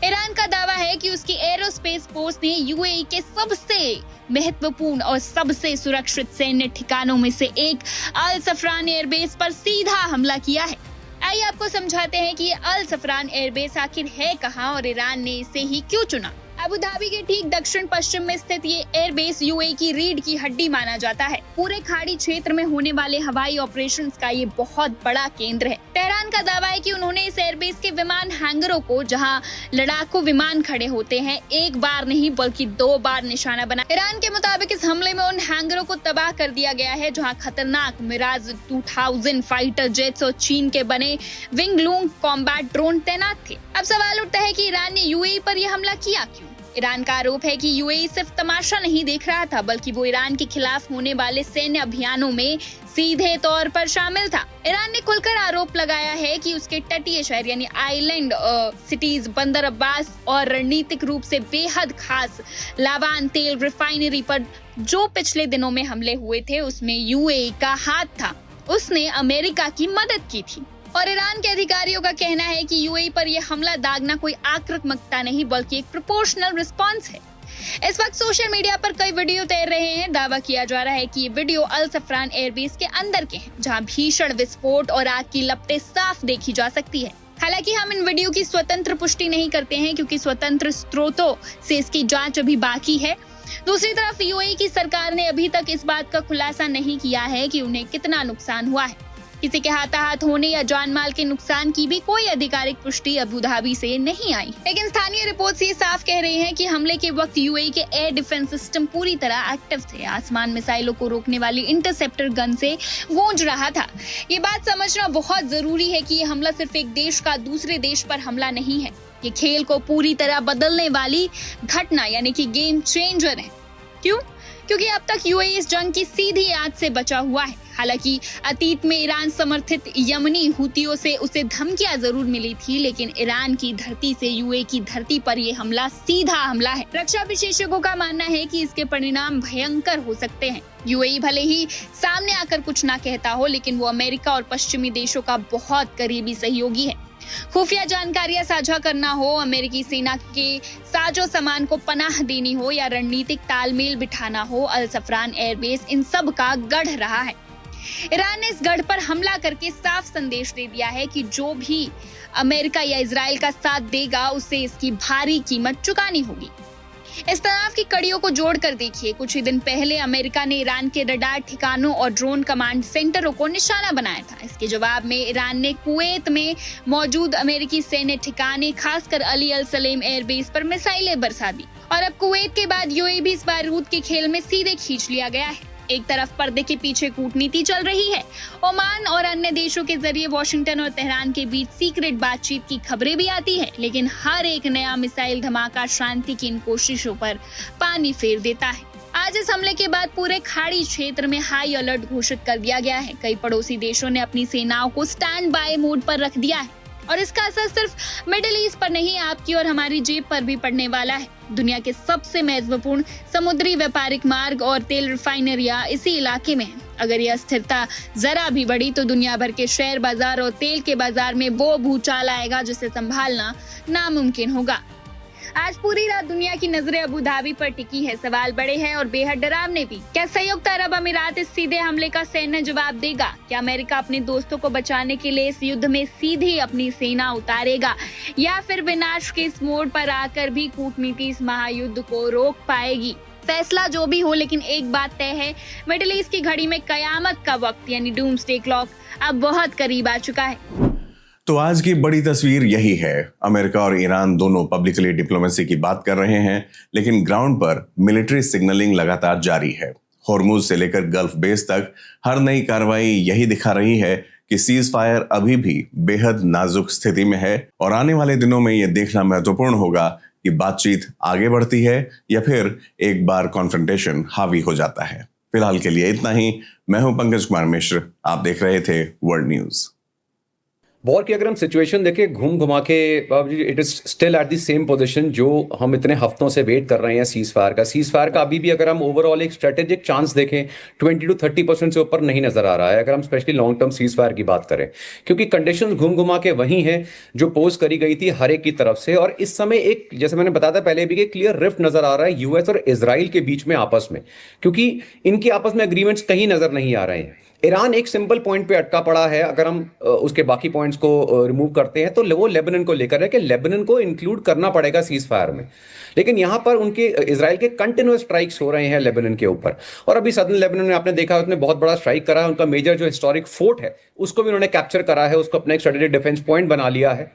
ईरान का दावा है कि उसकी एरोस्पेस फोर्स ने यूएई के सबसे महत्वपूर्ण और सबसे सुरक्षित सैन्य ठिकानों में से एक अल सफरान एयरबेस पर सीधा हमला किया है। आइए आपको समझाते हैं कि ये अल सफरान एयरबेस आखिर है कहाँ और ईरान ने इसे ही क्यों चुना। अबू धाबी के ठीक दक्षिण पश्चिम में स्थित ये एयरबेस यूएई की रीढ़ की हड्डी माना जाता है। पूरे खाड़ी क्षेत्र में होने वाले हवाई ऑपरेशंस का ये बहुत बड़ा केंद्र है। तेहरान का दावा है कि उन्होंने इस एयरबेस के विमान हैंगरों को, जहां लड़ाकू विमान खड़े होते हैं, एक बार नहीं बल्कि 2 बार निशाना बना। ईरान के मुताबिक इस हमले में उन हैंगरों को तबाह कर दिया गया है जहां खतरनाक मिराज 2000 फाइटर जेट्स और चीन के बने विंग लूंग कॉम्बैट ड्रोन तैनात थे। अब सवाल उठता है कि ईरान ने यूएई पर यह हमला किया क्यों? ईरान का आरोप है कि यूएई सिर्फ तमाशा नहीं देख रहा था, बल्कि वो ईरान के खिलाफ होने वाले सैन्य अभियानों में सीधे तौर पर शामिल था। ईरान ने खुलकर आरोप लगाया है कि उसके तटीय शहर यानी आइलैंड सिटीज बंदर अब्बास और रणनीतिक रूप से बेहद खास लावान तेल रिफाइनरी पर जो पिछले दिनों में हमले हुए थे, उसमें यूएई का हाथ था। उसने अमेरिका की मदद की थी। और ईरान के अधिकारियों का कहना है कि यूएई पर यह हमला दागना कोई आक्रामकता नहीं बल्कि एक प्रोपोर्शनल रिस्पांस है। इस वक्त सोशल मीडिया पर कई वीडियो तैर रहे हैं। दावा किया जा रहा है कि ये वीडियो अल सफरान एयरबेस के अंदर के हैं, जहां भीषण विस्फोट और आग की लपटें साफ देखी जा सकती है। हालांकि हम इन वीडियो की स्वतंत्र पुष्टि नहीं करते हैं, क्योंकि स्वतंत्र स्रोतों से इसकी जांच अभी बाकी है। दूसरी तरफ यूएई की सरकार ने अभी तक इस बात का खुलासा नहीं किया है कि उन्हें कितना नुकसान हुआ है। किसी के हाथाहाथ होने या जान माल के नुकसान की भी कोई आधिकारिक पुष्टि अबू धाबी से नहीं आई। लेकिन स्थानीय रिपोर्ट्स ये साफ कह रहे हैं कि हमले के वक्त यूएई के एयर डिफेंस सिस्टम पूरी तरह एक्टिव थे। आसमान मिसाइलों को रोकने वाली इंटरसेप्टर गन से गूंज रहा था। ये बात समझना बहुत जरूरी है कि ये हमला सिर्फ एक देश का दूसरे देश पर हमला नहीं है। ये खेल को पूरी तरह बदलने वाली घटना यानी कि गेम चेंजर है। क्यों? क्योंकि अब तक यूएई इस जंग की सीधी आंच से बचा हुआ है। हालांकि अतीत में ईरान समर्थित यमनी हुतियों से उसे धमकियां जरूर मिली थी, लेकिन ईरान की धरती से यूएई की धरती पर यह हमला सीधा हमला है। रक्षा विशेषज्ञों का मानना है कि इसके परिणाम भयंकर हो सकते हैं। यूएई भले ही सामने आकर कुछ ना कहता हो, लेकिन वो अमेरिका और पश्चिमी देशों का बहुत करीबी सहयोगी है। खुफिया जानकारियां साझा करना हो, अमेरिकी सेना के साजो सामान को पनाह देनी हो या रणनीतिक तालमेल बिठाना हो, अल सफरान एयरबेस इन सब का गढ़ रहा है। ईरान ने इस गढ़ पर हमला करके साफ संदेश दे दिया है कि जो भी अमेरिका या इजराइल का साथ देगा, उसे इसकी भारी कीमत चुकानी होगी। इस तनाव की कड़ियों को जोड़कर देखिए। कुछ ही दिन पहले अमेरिका ने ईरान के रडार ठिकानों और ड्रोन कमांड सेंटरों को निशाना बनाया था। इसके जवाब में ईरान ने कुवैत में मौजूद अमेरिकी सैन्य ठिकाने, खासकर अली अल सलेम एयरबेस पर मिसाइलें बरसा दी। और अब कुवैत के बाद यूएई भी इस बारूद के खेल में सीधे खींच लिया गया है। एक तरफ पर्दे के पीछे कूटनीति चल रही है। ओमान और अन्य देशों के जरिए वॉशिंगटन और तेहरान के बीच सीक्रेट बातचीत की खबरें भी आती है, लेकिन हर एक नया मिसाइल धमाका शांति की इन कोशिशों पर पानी फेर देता है। आज इस हमले के बाद पूरे खाड़ी क्षेत्र में हाई अलर्ट घोषित कर दिया गया है। कई पड़ोसी देशों ने अपनी सेनाओं को स्टैंड बाय मोड पर रख दिया है और इसका असर सिर्फ मिडिल ईस्ट पर नहीं, आपकी और हमारी जेब पर भी पड़ने वाला है। दुनिया के सबसे महत्वपूर्ण समुद्री व्यापारिक मार्ग और तेल रिफाइनरियां इसी इलाके में हैं। अगर यह अस्थिरता जरा भी बढ़ी तो दुनिया भर के शेयर बाजार और तेल के बाजार में वो भूचाल आएगा जिसे संभालना नामुमकिन होगा। आज पूरी रात दुनिया की नजरें अबू धाबी पर टिकी है। सवाल बड़े हैं और बेहद डरावने भी। क्या संयुक्त अरब अमीरात इस सीधे हमले का सैन्य जवाब देगा? क्या अमेरिका अपने दोस्तों को बचाने के लिए इस युद्ध में सीधे अपनी सेना उतारेगा, या फिर विनाश के इस मोड़ पर आकर भी कूटनीति इस महायुद्ध को रोक पाएगी? फैसला जो भी हो, लेकिन एक बात तय है, मिडिल ईस्ट की घड़ी में कयामत का वक्त यानी डूम्सडे क्लॉक अब बहुत करीब आ चुका है। तो आज की बड़ी तस्वीर यही है। अमेरिका और ईरान दोनों पब्लिकली डिप्लोमेसी की बात कर रहे हैं, लेकिन ग्राउंड पर मिलिट्री सिग्नलिंग लगातार जारी है। हॉर्मुज से लेकर गल्फ बेस तक हर नई कार्रवाई यही दिखा रही है कि सीज फायर अभी भी बेहद नाजुक स्थिति में है और आने वाले दिनों में यह देखना महत्वपूर्ण होगा कि बातचीत आगे बढ़ती है या फिर एक बार कॉन्फ्रंटेशन हावी हो जाता है। फिलहाल के लिए इतना ही। मैं हूं पंकज कुमार मिश्र, आप देख रहे थे वर्ल्ड न्यूज। वॉर की अगर हम सिचुएशन देखें घूम घुमा के, it is still at the same position जो हम इतने हफ्तों से वेट कर रहे हैं सीज फायर का अभी भी अगर हम ओवरऑल एक स्ट्रेटेजिक चांस देखें 20 to 30% से ऊपर नहीं नजर आ रहा है, अगर हम specially long term cease fire की बात करें, क्योंकि कंडीशंस घूम घुमा के वही हैं जो पोज करी गई थी हर एक की तरफ से। और इस समय एक, जैसे मैंने बताया था पहले भी, क्लियर रिफ्ट नजर आ रहा है यूएस और इजराइल के बीच में आपस में, क्योंकि इनकी आपस में एग्रीमेंट्स कहीं नजर नहीं आ रहे हैं। ईरान एक सिंपल पॉइंट पे अटका पड़ा है, अगर हम उसके बाकी पॉइंट्स को रिमूव करते हैं तो वो लेबनान को लेकर है कि लेबनान को इंक्लूड करना पड़ेगा सीज फायर में। लेकिन यहां पर उनके इजराइल के कंटिन्यूअस स्ट्राइक्स हो रहे हैं लेबनान के ऊपर, और अभी सदर्न लेबनान में आपने देखा उसने बहुत बड़ा स्ट्राइक करा है, उनका मेजर जो हिस्टोरिक फोर्ट है उसको भी उन्होंने कैप्चर करा है, उसको अपना एक स्ट्रेटेजिक डिफेंस पॉइंट बना लिया है।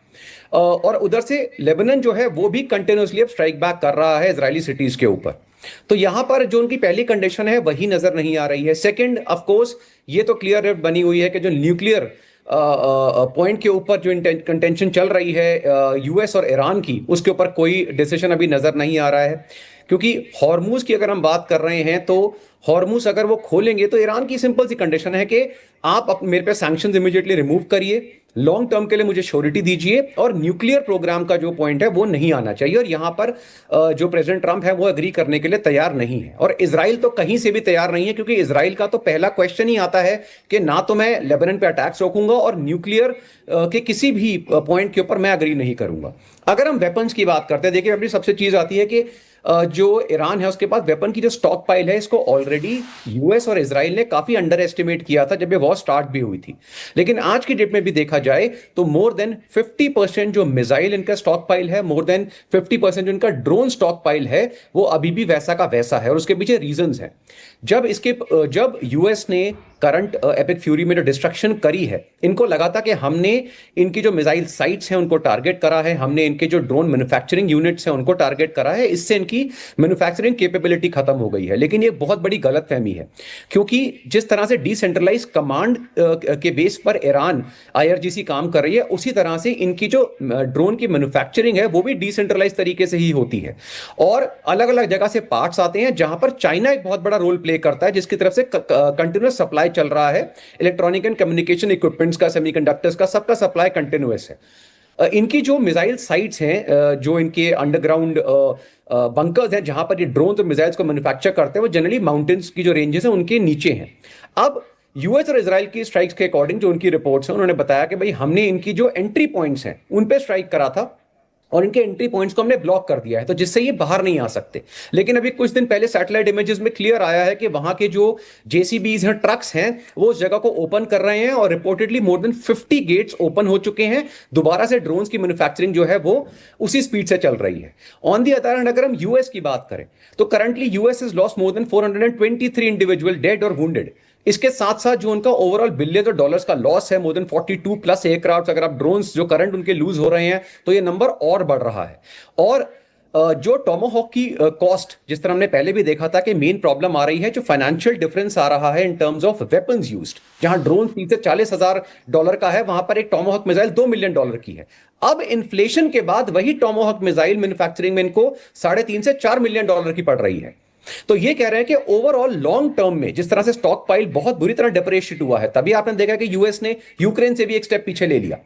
और उधर से लेबनान जो है वो भी कंटिन्यूअसली अब स्ट्राइक बैक कर रहा है इजरायली सिटीज के ऊपर। तो यहां पर जो उनकी पहली कंडीशन है वही नजर नहीं आ रही है। सेकंड, ऑफ कोर्स ये तो क्लियर बनी हुई है कि जो न्यूक्लियर पॉइंट के ऊपर जो कंटेंशन चल रही है यूएस और ईरान की, उसके ऊपर कोई डिसीजन अभी नजर नहीं आ रहा है। क्योंकि हॉर्मूज की अगर हम बात कर रहे हैं तो हॉर्मूज अगर वो खोलेंगे तो ईरान की सिंपल सी कंडीशन है कि आप मेरे पे सैंक्शंस इमीडिएटली रिमूव करिए, लॉन्ग टर्म के लिए मुझे श्योरिटी दीजिए, और न्यूक्लियर प्रोग्राम का जो पॉइंट है वो नहीं आना चाहिए। और यहां पर जो प्रेसिडेंट ट्रंप है वो एग्री करने के लिए तैयार नहीं है, और इजराइल तो कहीं से भी तैयार नहीं है, क्योंकि इजराइल का तो पहला क्वेश्चन ही आता है कि ना तो मैं लेबनान पे अटैक्स रोकूंगा और न्यूक्लियर के किसी भी पॉइंट के ऊपर मैं एग्री नहीं करूंगा। अगर हम वेपन्स की बात करते हैं, देखिए अभी सबसे चीज आती है कि जो ईरान है उसके पास वेपन की जो स्टॉक पाइल है, इसको ऑलरेडी यूएस और इजराइल ने काफी अंडर एस्टिमेट किया था जब ये वॉर स्टार्ट भी हुई थी। लेकिन आज की डेट में भी देखा जाए तो मोर देन 50% जो मिसाइल इनका स्टॉक पाइल है, मोर देन 50% जो इनका ड्रोन स्टॉक पाइल है, वो अभी भी वैसा का वैसा है। और उसके पीछे रीजंस हैं। जब यूएस ने करंट एपिक फ्यूरी में जो डिस्ट्रक्शन करी है, इनको लगा था कि हमने इनकी जो मिसाइल साइट्स हैं उनको टारगेट करा है, हमने इनके जो ड्रोन मैन्युफैक्चरिंग यूनिट्स हैं उनको टारगेट करा है, इससे इनकी मैन्युफैक्चरिंग कैपेबिलिटी खत्म हो गई है। लेकिन ये बहुत बड़ी गलतफहमी है, क्योंकि जिस तरह से डिसेंट्रलाइज कमांड के बेस पर ईरान आईआरजीसी काम कर रही है, उसी तरह से इनकी जो ड्रोन की मैन्युफैक्चरिंग है वो भी डिसेंट्रलाइज तरीके से ही होती है। और अलग अलग जगह से पार्ट्स आते हैं, जहां पर चाइना एक बहुत बड़ा रोल प्ले करता है, जिसकी तरफ से कंटिन्यूअस सप्लाई चल रहा है। इलेक्ट्रॉनिक एंड कम्युनिकेशन इक्विपमेंट्स का, सेमीकंडक्टर्स का, सबका सप्लाई कंटिन्यूअस है। इनकी जो मिसाइल साइट्स हैं, जो इनके अंडरग्राउंड बंकर्स हैं जहां पर ये ड्रोन और मिसाइल्स को मैन्युफैक्चर करते हैं, वो जनरली माउंटेन्स की जो रेंजेस हैं उनके नीचे हैं। अब यूएस और इजराइल की स्ट्राइक्स के अकॉर्डिंग जो उनकी रिपोर्ट्स हैं, उन्होंने बताया कि भाई हमने इनकी जो एंट्री पॉइंट्स हैं उन पे स्ट्राइक करा था और इनके एंट्री पॉइंट्स को हमने ब्लॉक कर दिया है, तो जिससे ये बाहर नहीं आ सकते। लेकिन अभी कुछ दिन पहले सैटेलाइट इमेजेस में क्लियर आया है कि वहां के जो जेसीबीज हैं, ट्रक्स हैं, वो उस जगह को ओपन कर रहे हैं, और reportedly more than 50 gates open हो चुके हैं। दोबारा से ड्रोन्स की मैन्युफैक्चरिंग जो है वो उसी स्पीड से चल रही है। ऑन दी अदर हैंड, अगर हम यूएस की बात करें तो currently US is lost more than 423 individual dead और वुंडेड। इसके साथ साथ जो उनका ओवरऑल बिलियन डॉलर्स का लॉस है, मोर देन 42 प्लस एयरक्राफ्ट, अगर आप ड्रोन्स जो करंट उनके लूज हो रहे हैं तो ये नंबर और बढ़ रहा है। और जो टोमाहॉक की कॉस्ट, जिस तरह हमने पहले भी देखा था कि मेन प्रॉब्लम आ रही है, जो फाइनेंशियल डिफरेंस आ रहा है in terms of weapons used, जहां ड्रोन 30 से $40,000 का है, वहां पर एक टोमाहॉक मिसाइल $2 मिलियन की है। अब इन्फ्लेशन के बाद वही टोमाहॉक मिसाइल मैन्युफैक्चरिंग में इनको $3.5 से $4 मिलियन की पड़ रही है। तो ये कह रहे हैं कि ओवरऑल लॉन्ग टर्म में जिस तरह से स्टॉक पाइल बहुत बुरी तरह डेप्रिशिएट हुआ है, तभी आपने देखा कि यूएस ने यूक्रेन से भी एक स्टेप पीछे ले लिया,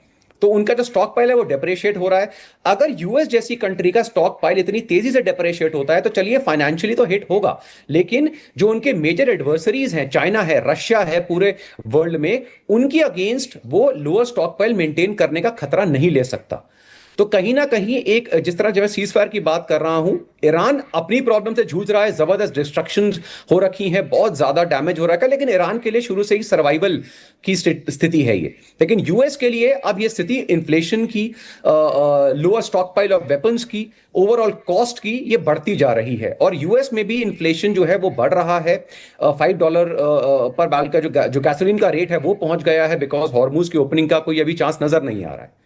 तो उनका जो स्टॉक पाइल है वो डेप्रिशिएट हो रहा है। अगर यूएस जैसी कंट्री का स्टॉक पाइल इतनी तेजी से डेप्रिशिएट होता है तो चलिए फाइनेंशियली तो हिट होगा, लेकिन जो उनके मेजर एडवर्सरीज हैं, चाइना है, रशिया है, पूरे वर्ल्ड में, उनकी अगेंस्ट वो लोअर स्टॉक पाइल मेंटेन करने का खतरा नहीं ले सकता। तो कहीं ना कहीं एक, जिस तरह जब मैं सीज फायर की बात कर रहा हूं, ईरान अपनी प्रॉब्लम से जूझ रहा है, जबरदस्त डिस्ट्रक्शंस हो रखी हैं, बहुत ज्यादा डैमेज हो रहा है, लेकिन ईरान के लिए शुरू से ही सर्वाइवल की स्थिति है ये। लेकिन यूएस के लिए अब ये स्थिति इन्फ्लेशन की, lower stock pile of weapons की, ओवरऑल कॉस्ट की, ये बढ़ती जा रही है। और यूएस में भी इन्फ्लेशन जो है वो बढ़ रहा है। $5 पर बैरल का जो गैसोलीन का रेट है वो पहुंच गया है, बिकॉज हॉर्मुज की ओपनिंग का कोई अभी चांस नजर नहीं आ रहा है।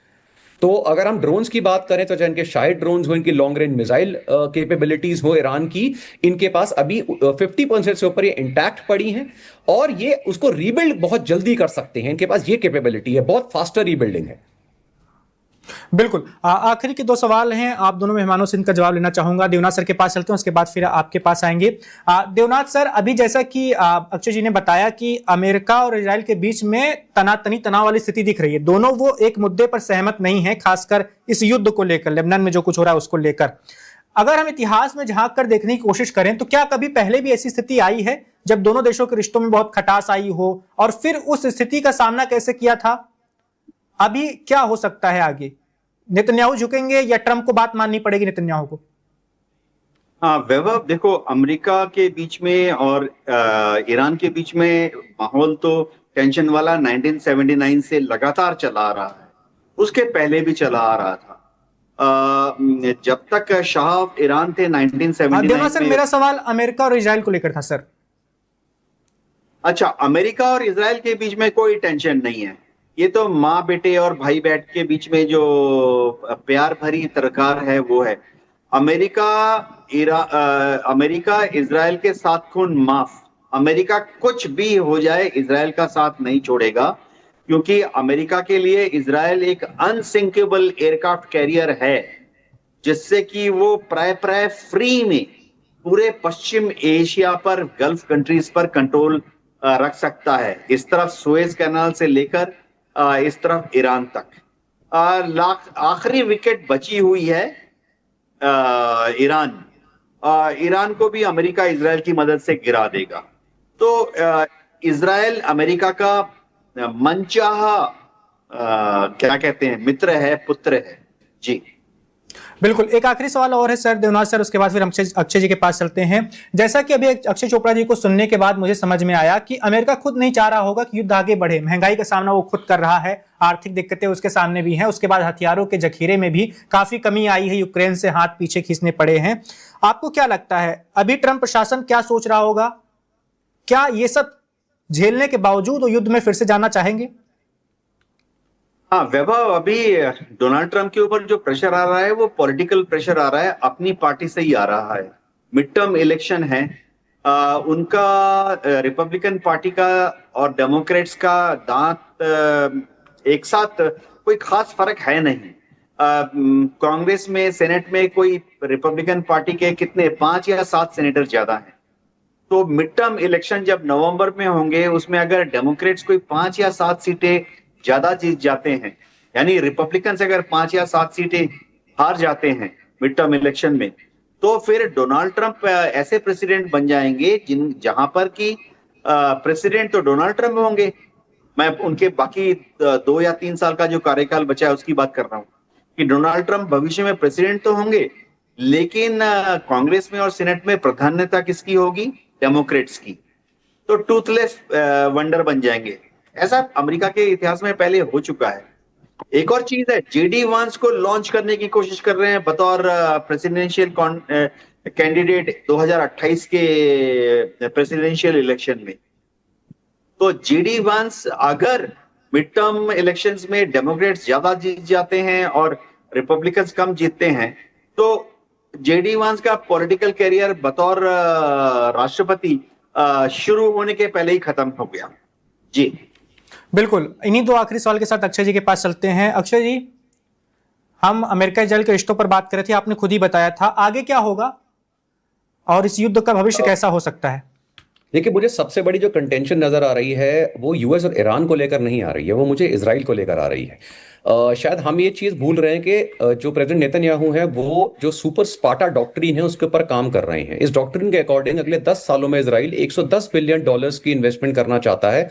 तो अगर हम ड्रोन्स की बात करें तो चाहे इनके शायद ड्रोन्स हो, इनकी लॉन्ग रेंज मिसाइल कैपेबिलिटीज हो ईरान की, इनके पास अभी 50% से ऊपर ये इंटैक्ट पड़ी हैं, और ये उसको रीबिल्ड बहुत जल्दी कर सकते हैं। इनके पास ये कैपेबिलिटी है, बहुत फास्टर रीबिल्डिंग है। बिल्कुल। आखिरी के 2 सवाल हैं, आप दोनों मेहमानों से इनका जवाब लेना चाहूंगा। देवनाथ सर के पास चलते हैं, उसके बाद फिर आपके पास आएंगे। देवनाथ सर, अभी जैसा कि अक्षय जी ने बताया कि अमेरिका और इजराइल के बीच में तनाव वाली स्थिति दिख रही है, दोनों वो एक मुद्दे पर सहमत नहीं है, खासकर इस युद्ध को लेकर, लेबनान में जो कुछ हो रहा है उसको लेकर। अगर हम इतिहास में झांक कर देखने की कोशिश करें तो क्या कभी पहले भी ऐसी स्थिति आई है जब दोनों देशों के रिश्तों में बहुत खटास आई हो, और फिर उस स्थिति का सामना कैसे किया था? अभी क्या हो सकता है आगे? नेतन्याहू झुकेंगे या ट्रंप को बात माननी पड़ेगी नेतन्याहू को? हाँ वैभव, देखो अमेरिका के बीच में और ईरान के बीच में माहौल तो टेंशन वाला 1979 से लगातार चला आ रहा है, उसके पहले भी चला आ रहा था। जब तक शाह ऑफ ईरान थे 1979 सर, में। मेरा सवाल अमेरिका और इजराइल को लेकर था सर। अच्छा, अमेरिका और इजराइल के बीच में कोई टेंशन नहीं है, ये तो माँ बेटे और भाई बहन के बीच में जो प्यार भरी तरकार है वो है। अमेरिका इजराइल के साथ खून माफ। अमेरिका कुछ भी हो जाए इजराइल का साथ नहीं छोड़ेगा, क्योंकि अमेरिका के लिए इजराइल एक अनसिंकेबल एयरक्राफ्ट कैरियर है, जिससे कि वो प्राय फ्री में पूरे पश्चिम एशिया पर, गल्फ कंट्रीज पर कंट्रोल रख सकता है, इस तरफ सुएज कैनाल से लेकर इस तरफ ईरान तक। आखिरी विकेट बची हुई है ईरान को भी अमेरिका इजराइल की मदद से गिरा देगा। तो इजराइल अमेरिका का मनचाहा क्या कहते हैं, मित्र है, पुत्र है। जी बिल्कुल। एक आखिरी सवाल और है सर, देवनाथ सर, उसके बाद फिर हम अक्षय जी के पास चलते हैं। जैसा कि अभी अक्षय चोपड़ा जी को सुनने के बाद मुझे समझ में आया कि अमेरिका खुद नहीं चाह रहा होगा कि युद्ध आगे बढ़े, महंगाई का सामना वो खुद कर रहा है, आर्थिक दिक्कतें उसके सामने भी हैं, उसके बाद हथियारों के जखीरे में भी काफी कमी आई है, यूक्रेन से हाथ पीछे खींचने पड़े हैं। आपको क्या लगता है अभी ट्रंप प्रशासन क्या सोच रहा होगा? क्या ये सब झेलने के बावजूद वो युद्ध में फिर से जाना चाहेंगे? हाँ वैभव, अभी डोनाल्ड ट्रंप के ऊपर जो प्रेशर आ रहा है वो पॉलिटिकल प्रेशर आ रहा है, अपनी पार्टी से ही आ रहा है। मिड टर्म इलेक्शन है, उनका रिपब्लिकन पार्टी का और डेमोक्रेट्स का दांत एक साथ कोई खास फर्क है नहीं। कांग्रेस में, सेनेट में कोई रिपब्लिकन पार्टी के कितने 5 या 7 सेनेटर ज्यादा हैं। तो मिड टर्म इलेक्शन जब नवंबर में होंगे, उसमें अगर डेमोक्रेट्स कोई 5 या 7 सीटें ज्यादा जीत जाते हैं, यानी रिपब्लिकन से अगर 5 या 7 सीटें हार जाते हैं मिड टर्म इलेक्शन में, तो फिर डोनाल्ड ट्रंप ऐसे प्रेसिडेंट बन जाएंगे जहां पर कि प्रेसिडेंट तो डोनाल्ड ट्रंप होंगे। मैं उनके बाकी 2 या 3 साल का जो कार्यकाल बचा है उसकी बात कर रहा हूं कि डोनाल्ड ट्रंप भविष्य में प्रेसिडेंट तो होंगे, लेकिन कांग्रेस में और सेनेट में प्राधान्यता किसकी होगी? डेमोक्रेट्स की। तो टूथलेस वंडर बन जाएंगे। ऐसा अमेरिका के इतिहास में पहले हो चुका है। एक और चीज है, जेडी वांस को लॉन्च करने की कोशिश कर रहे हैं बतौर प्रेसिडेंशियल कैंडिडेट 2028 के प्रेसिडेंशियल इलेक्शन में। तो जेडी वांस अगर मिड टर्म इलेक्शंस में डेमोक्रेट्स ज्यादा जीत जाते हैं और रिपब्लिकन्स कम जीतते हैं, तो जेडी वांस का पॉलिटिकल कैरियर बतौर राष्ट्रपति शुरू होने के पहले ही खत्म हो गया। जी बिल्कुल। इन्हीं 2 आखिरी सवाल के साथ अक्षय जी के पास चलते हैं। अक्षय जी, हम अमेरिका इजराइल के रिश्तों पर बात कर रहे थे, आपने खुद ही बताया था, आगे क्या होगा और इस युद्ध का भविष्य कैसा हो सकता है? देखिए, मुझे सबसे बड़ी जो कंटेंशन नजर आ रही है वो यूएस और ईरान को लेकर नहीं आ रही है, वो मुझे इजराइल को लेकर आ रही है। शायद हम ये चीज भूल रहे हैं कि जो प्रेसिडेंट नेतन्याहू है वो जो सुपर स्पार्टा डॉक्ट्रिन है उसके ऊपर काम कर रहे हैं। इस डॉक्ट्रिन के अकॉर्डिंग अगले 10 सालों में इजराइल $110 बिलियन की इन्वेस्टमेंट करना चाहता है,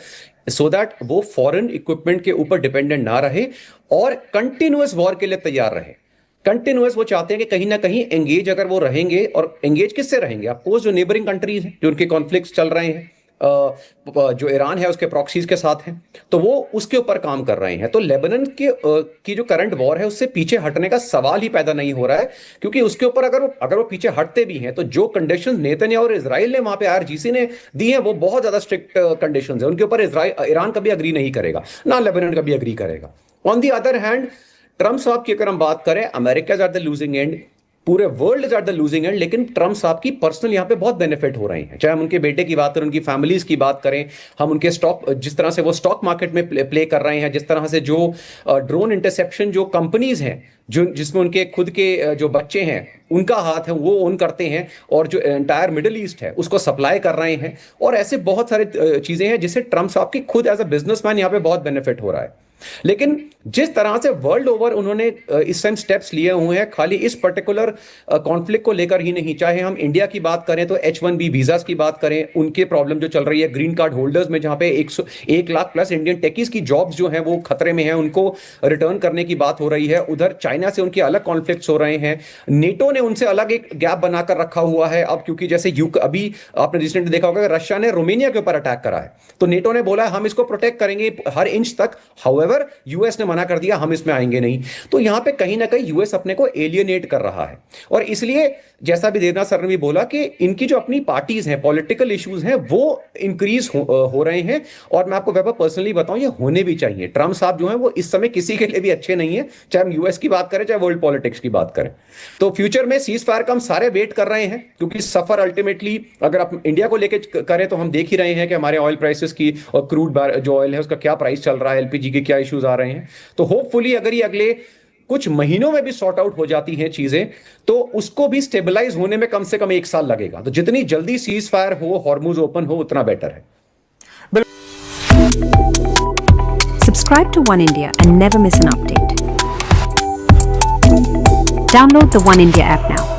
सो दैट वो फॉरेन इक्विपमेंट के ऊपर डिपेंडेंट ना रहे और कंटिन्यूअस वॉर के लिए तैयार रहे। कंटिन्यूअस वो चाहते हैं कि कहीं ना कहीं एंगेज अगर वो रहेंगे, और एंगेज किससे रहेंगे? ऑफकोर्स जो नेबरिंग कंट्रीज हैं, जो उनके कॉन्फ्लिक्ट्स चल रहे हैं, जो ईरान है उसके प्रॉक्सीज के साथ हैं, तो वो उसके ऊपर काम कर रहे हैं। तो लेबनान की जो करंट वॉर है उससे पीछे हटने का सवाल ही पैदा नहीं हो रहा है, क्योंकि उसके ऊपर अगर वो पीछे हटते भी हैं तो जो कंडीशंस नेतन्याहू और इजराइल ने वहां पे IRGC ने दी है वो बहुत ज्यादा स्ट्रिक्ट कंडीशंस है। उनके ऊपर ईरान कभी अग्री नहीं करेगा, ना लेबनान कभी अग्री करेगा। On the other hand, Trump साहब की अगर हम बात करें, America is at the losing end, पूरे world is at the losing end, लेकिन ट्रंप साहब की पर्सनल यहाँ पे बहुत बेनिफिट हो रहे हैं। चाहे हम उनके बेटे की बात करें, उनकी फैमिलीज की बात करें, हम उनके स्टॉक, जिस तरह से वो स्टॉक मार्केट में प्ले कर रहे हैं, जिस तरह से जो ड्रोन इंटरसेप्शन जो कंपनीज हैं, जो जिसमें उनके खुद के जो बच्चे हैं उनका हाथ है, वो ओन करते हैं, और जो एंटायर मिडिल ईस्ट है उसको सप्लाई कर रहे हैं, और ऐसे बहुत सारे चीजें हैं जिससे ट्रंप साहब की खुद एज अ बिजनेसमैन यहाँ पे बहुत बेनिफिट हो रहा है। लेकिन जिस तरह से वर्ल्ड ओवर उन्होंने इस टाइम स्टेप्स लिए हुए हैं, खाली इस पर्टिकुलर कॉन्फ्लिक्ट को लेकर ही नहीं, चाहे हम इंडिया की बात करें तो H1B वीजास की बात करें, उनके प्रॉब्लम जो चल रही है ग्रीन कार्ड होल्डर्स में, जहां पे 1 लाख प्लस इंडियन टेकीज की जॉब्स जो हैं वो खतरे में हैं, उनको रिटर्न करने की बात हो रही है। उधर चाइना से उनके अलग कॉन्फ्लिक्ट्स हो रहे हैं, नेटो ने उनसे अलग एक गैप बनाकर रखा हुआ है। अब क्योंकि जैसे अभी आपने रिसेंटली देखा होगा कि रशिया ने रोमानिया के ऊपर अटैक करा है, तो नेटो ने बोला हम इसको प्रोटेक्ट करेंगे हर इंच तक। हाउएवर यूएस ने मना कर दिया, हम इसमें आएंगे नहीं। तो यहां पे कहीं ना कहीं यूएस अपने को एलियनेट कर रहा है, और इसलिए जैसा भी देवनाथ सर ने भी बोला कि इनकी जो अपनी पार्टीज हैं, पॉलिटिकल इश्यूज हैं, वो इंक्रीज हो रहे हैं। और मैं आपको वैभव पर्सनली बताऊं, ये होने भी चाहिए। ट्रम्प साहब जो हैं वो इस समय किसी के लिए भी अच्छे नहीं है, चाहे हम यूएस की बात करें चाहे वर्ल्ड पॉलिटिक्स की बात करें। तो फ्यूचर में सीज फायर का हम सारे वेट कर रहे हैं, क्योंकि सफर अल्टीमेटली अगर आप इंडिया को लेकर करें तो हम देख ही रहे हैं कि हमारे ऑयल प्राइसेस की और क्रूड जो ऑयल है उसका क्या प्राइस चल रहा है, एलपीजी के क्या इश्यूज आ रहे हैं। तो होपफुली अगर ये अगले कुछ महीनों में भी सॉर्ट आउट हो जाती हैं चीजें, तो उसको भी स्टेबलाइज होने में कम से कम 1 साल लगेगा। तो जितनी जल्दी सीज फायर हो, हॉर्मुज ओपन हो, उतना बेटर है। Subscribe to One India and never miss an update. Download the One India app now.